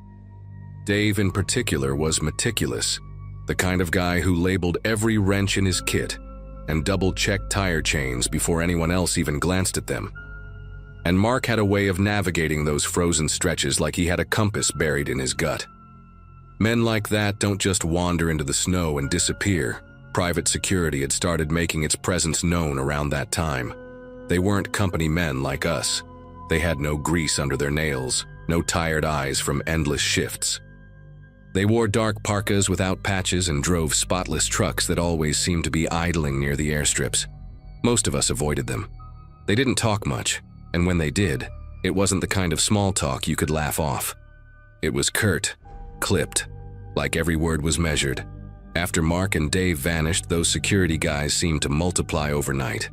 Dave in particular was meticulous, the kind of guy who labeled every wrench in his kit and double-checked tire chains before anyone else even glanced at them. And Mark had a way of navigating those frozen stretches like he had a compass buried in his gut. Men like that don't just wander into the snow and disappear. Private security had started making its presence known around that time. They weren't company men like us. They had no grease under their nails, no tired eyes from endless shifts. They wore dark parkas without patches and drove spotless trucks that always seemed to be idling near the airstrips. Most of us avoided them. They didn't talk much, and when they did, it wasn't the kind of small talk you could laugh off. It was curt, clipped, like every word was measured. After Mark and Dave vanished, those security guys seemed to multiply overnight.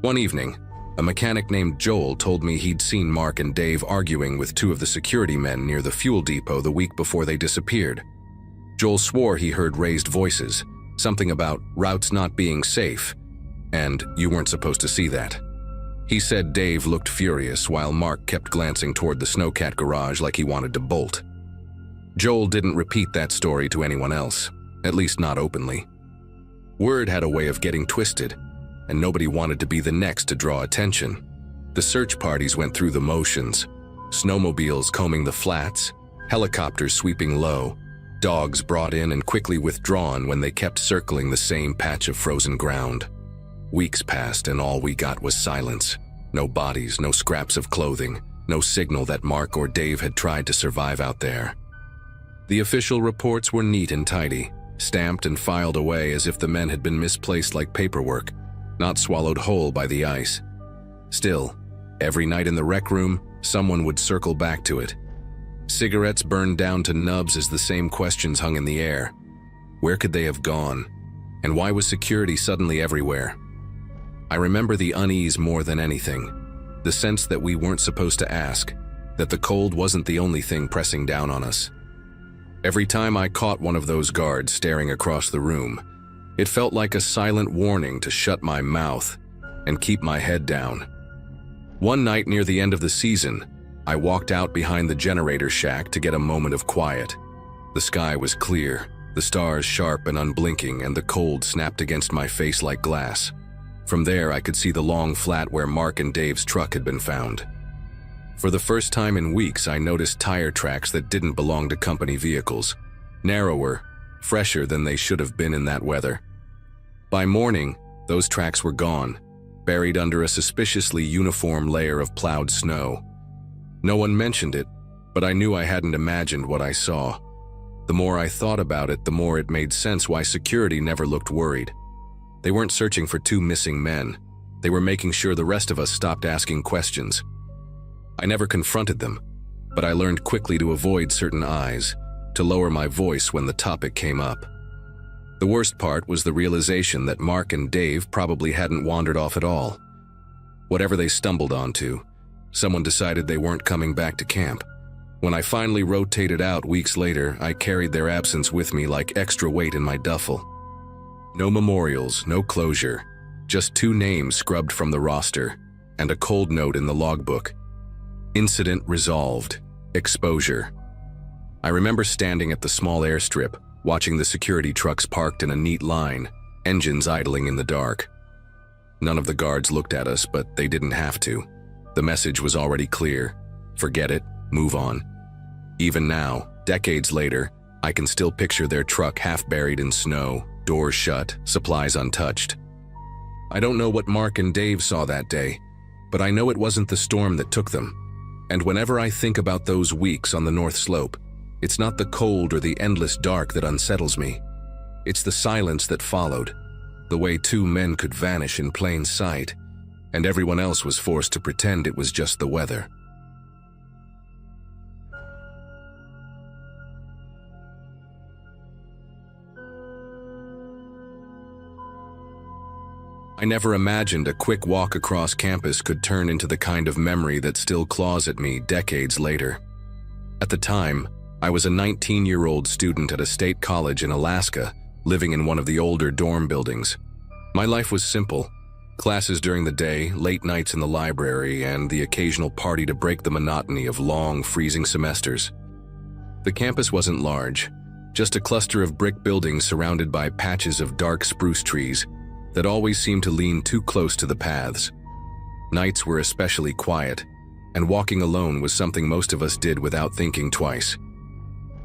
One evening, a mechanic named Joel told me he'd seen Mark and Dave arguing with 2 of the security men near the fuel depot the week before they disappeared. Joel swore he heard raised voices, something about routes not being safe, and you weren't supposed to see that. He said Dave looked furious while Mark kept glancing toward the Snowcat garage like he wanted to bolt. Joel didn't repeat that story to anyone else, at least not openly. Word had a way of getting twisted, and nobody wanted to be the next to draw attention. The search parties went through the motions, snowmobiles combing the flats, helicopters sweeping low, dogs brought in and quickly withdrawn when they kept circling the same patch of frozen ground. Weeks passed and all we got was silence. No bodies, no scraps of clothing, no signal that Mark or Dave had tried to survive out there. The official reports were neat and tidy, stamped and filed away as if the men had been misplaced like paperwork, not swallowed whole by the ice. Still, every night in the rec room, someone would circle back to it. Cigarettes burned down to nubs as the same questions hung in the air. Where could they have gone? And why was security suddenly everywhere? I remember the unease more than anything. the sense that we weren't supposed to ask, that the cold wasn't the only thing pressing down on us. Every time I caught one of those guards staring across the room, it felt like a silent warning to shut my mouth and keep my head down. One night near the end of the season, I walked out behind the generator shack to get a moment of quiet. The sky was clear, the stars sharp and unblinking, and the cold snapped against my face like glass. From there, I could see the long flat where Mark and Dave's truck had been found. For the first time in weeks, I noticed tire tracks that didn't belong to company vehicles. Narrower, fresher than they should have been in that weather. By morning, those tracks were gone, buried under a suspiciously uniform layer of plowed snow. No one mentioned it, but I knew I hadn't imagined what I saw. The more I thought about it, the more it made sense why security never looked worried. They weren't searching for two missing men. They were making sure the rest of us stopped asking questions. I never confronted them, but I learned quickly to avoid certain eyes, to lower my voice when the topic came up. The worst part was the realization that Mark and Dave probably hadn't wandered off at all. Whatever they stumbled onto, someone decided they weren't coming back to camp. When I finally rotated out weeks later, I carried their absence with me like extra weight in my duffel. No memorials, no closure, just 2 names scrubbed from the roster, and a cold note in the logbook. Incident resolved. Exposure. I remember standing at the small airstrip, watching the security trucks parked in a neat line, engines idling in the dark. None of the guards looked at us, but they didn't have to. The message was already clear. Forget it, move on. Even now, decades later, I can still picture their truck half buried in snow, doors shut, supplies untouched. I don't know what Mark and Dave saw that day, but I know it wasn't the storm that took them. And whenever I think about those weeks on the North Slope, it's not the cold or the endless dark that unsettles me. It's the silence that followed, the way 2 men could vanish in plain sight, and everyone else was forced to pretend it was just the weather. I never imagined a quick walk across campus could turn into the kind of memory that still claws at me decades later. At the time, I was a 19-year-old student at a state college in Alaska, living in one of the older dorm buildings. My life was simple. Classes during the day, late nights in the library, and the occasional party to break the monotony of long, freezing semesters. The campus wasn't large, just a cluster of brick buildings surrounded by patches of dark spruce trees that always seemed to lean too close to the paths. Nights were especially quiet, and walking alone was something most of us did without thinking twice.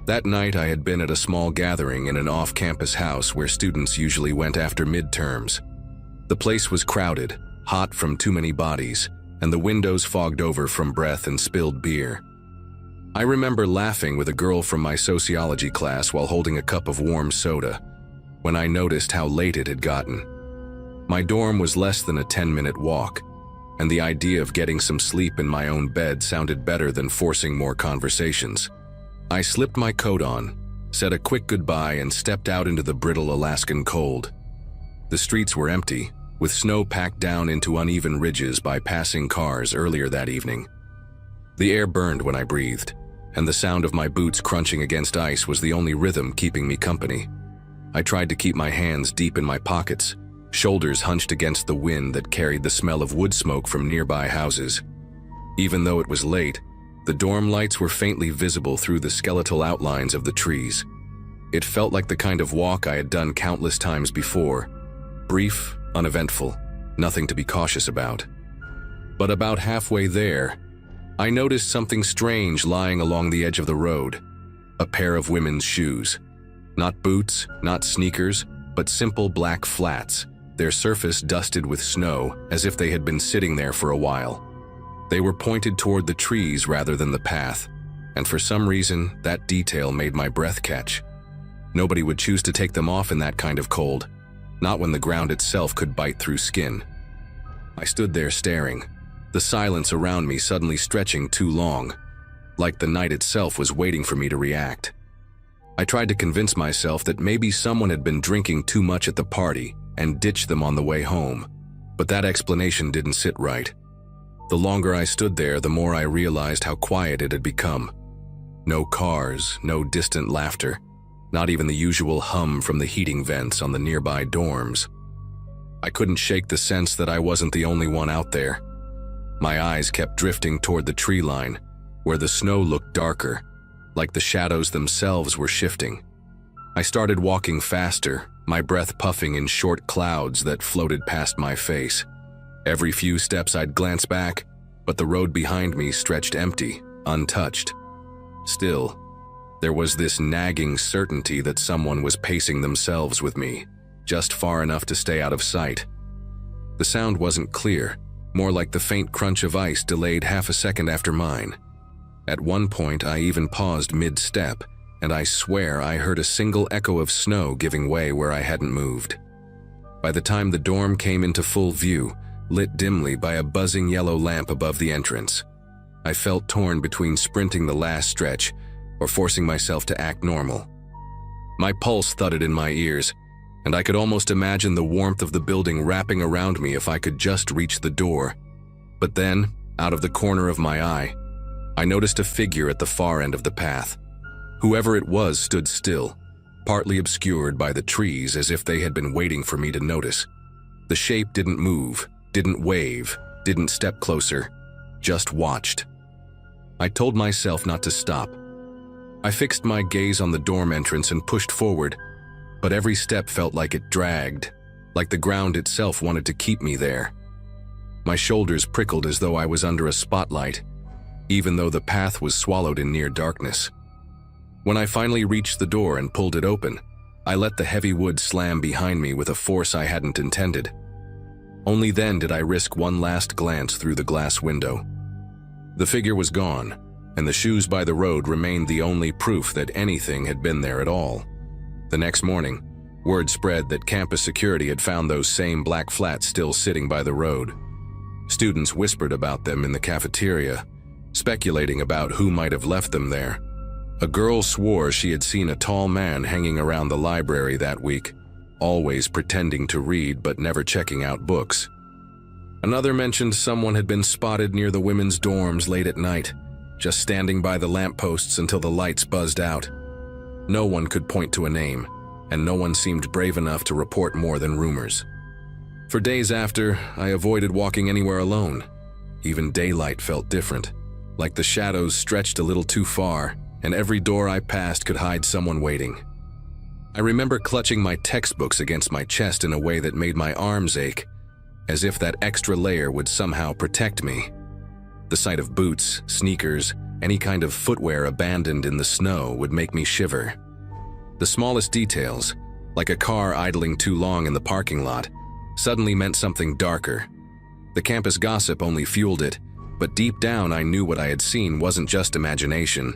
That night I had been at a small gathering in an off-campus house where students usually went after midterms. The place was crowded, hot from too many bodies, and the windows fogged over from breath and spilled beer. I remember laughing with a girl from my sociology class while holding a cup of warm soda, when I noticed how late it had gotten. My dorm was less than a 10-minute walk, and the idea of getting some sleep in my own bed sounded better than forcing more conversations. I slipped my coat on, said a quick goodbye, and stepped out into the brittle Alaskan cold. The streets were empty, with snow packed down into uneven ridges by passing cars earlier that evening. The air burned when I breathed, and the sound of my boots crunching against ice was the only rhythm keeping me company. I tried to keep my hands deep in my pockets, shoulders hunched against the wind that carried the smell of wood smoke from nearby houses. Even though it was late, the dorm lights were faintly visible through the skeletal outlines of the trees. It felt like the kind of walk I had done countless times before. Brief, uneventful, nothing to be cautious about. But about halfway there, I noticed something strange lying along the edge of the road. A pair of women's shoes. Not boots, not sneakers, but simple black flats, their surface dusted with snow as if they had been sitting there for a while. They were pointed toward the trees rather than the path, and for some reason, that detail made my breath catch. Nobody would choose to take them off in that kind of cold, not when the ground itself could bite through skin. I stood there staring, the silence around me suddenly stretching too long, like the night itself was waiting for me to react. I tried to convince myself that maybe someone had been drinking too much at the party and ditched them on the way home, but that explanation didn't sit right. The longer I stood there, the more I realized how quiet it had become. No cars, no distant laughter, not even the usual hum from the heating vents on the nearby dorms. I couldn't shake the sense that I wasn't the only one out there. My eyes kept drifting toward the tree line, where the snow looked darker, like the shadows themselves were shifting. I started walking faster, my breath puffing in short clouds that floated past my face. Every few steps I'd glance back, but the road behind me stretched empty, untouched. Still, there was this nagging certainty that someone was pacing themselves with me, just far enough to stay out of sight. The sound wasn't clear, more like the faint crunch of ice delayed half a second after mine. At one point, I even paused mid-step, and I swear I heard a single echo of snow giving way where I hadn't moved. By the time the dorm came into full view, lit dimly by a buzzing yellow lamp above the entrance, I felt torn between sprinting the last stretch or forcing myself to act normal. My pulse thudded in my ears, and I could almost imagine the warmth of the building wrapping around me if I could just reach the door. But then, out of the corner of my eye, I noticed a figure at the far end of the path. Whoever it was stood still, partly obscured by the trees as if they had been waiting for me to notice. The shape didn't move, didn't wave, didn't step closer, just watched. I told myself not to stop. I fixed my gaze on the dorm entrance and pushed forward, but every step felt like it dragged, like the ground itself wanted to keep me there. My shoulders prickled as though I was under a spotlight, even though the path was swallowed in near darkness. When I finally reached the door and pulled it open, I let the heavy wood slam behind me with a force I hadn't intended. Only then did I risk one last glance through the glass window. The figure was gone, and the shoes by the road remained the only proof that anything had been there at all. The next morning, word spread that campus security had found those same black flats still sitting by the road. Students whispered about them in the cafeteria, speculating about who might have left them there. A girl swore she had seen a tall man hanging around the library that week, always pretending to read but never checking out books. Another mentioned someone had been spotted near the women's dorms late at night, just standing by the lampposts until the lights buzzed out. No one could point to a name, and no one seemed brave enough to report more than rumors. For days after, I avoided walking anywhere alone. Even daylight felt different, like the shadows stretched a little too far, and every door I passed could hide someone waiting. I remember clutching my textbooks against my chest in a way that made my arms ache, as if that extra layer would somehow protect me. The sight of boots, sneakers, any kind of footwear abandoned in the snow would make me shiver. The smallest details, like a car idling too long in the parking lot, suddenly meant something darker. The campus gossip only fueled it, but deep down I knew what I had seen wasn't just imagination.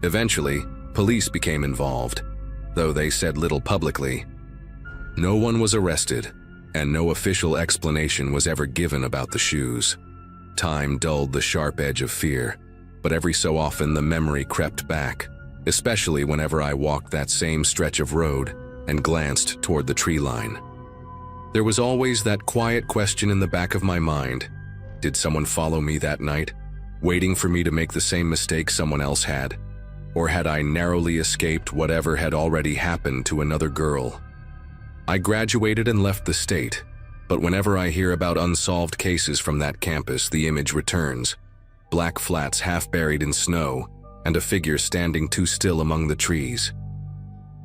Eventually, police became involved, though they said little publicly. No one was arrested, and no official explanation was ever given about the shoes. Time dulled the sharp edge of fear, but every so often the memory crept back, especially whenever I walked that same stretch of road and glanced toward the tree line. There was always that quiet question in the back of my mind. Did someone follow me that night, waiting for me to make the same mistake someone else had? Or had I narrowly escaped whatever had already happened to another girl? I graduated and left the state, but whenever I hear about unsolved cases from that campus, the image returns. Black flats half buried in snow, and a figure standing too still among the trees.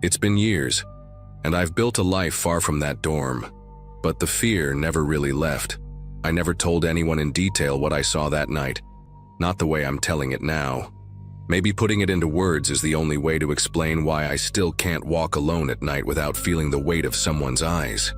It's been years, and I've built a life far from that dorm, but the fear never really left. I never told anyone in detail what I saw that night, not the way I'm telling it now. Maybe putting it into words is the only way to explain why I still can't walk alone at night without feeling the weight of someone's eyes.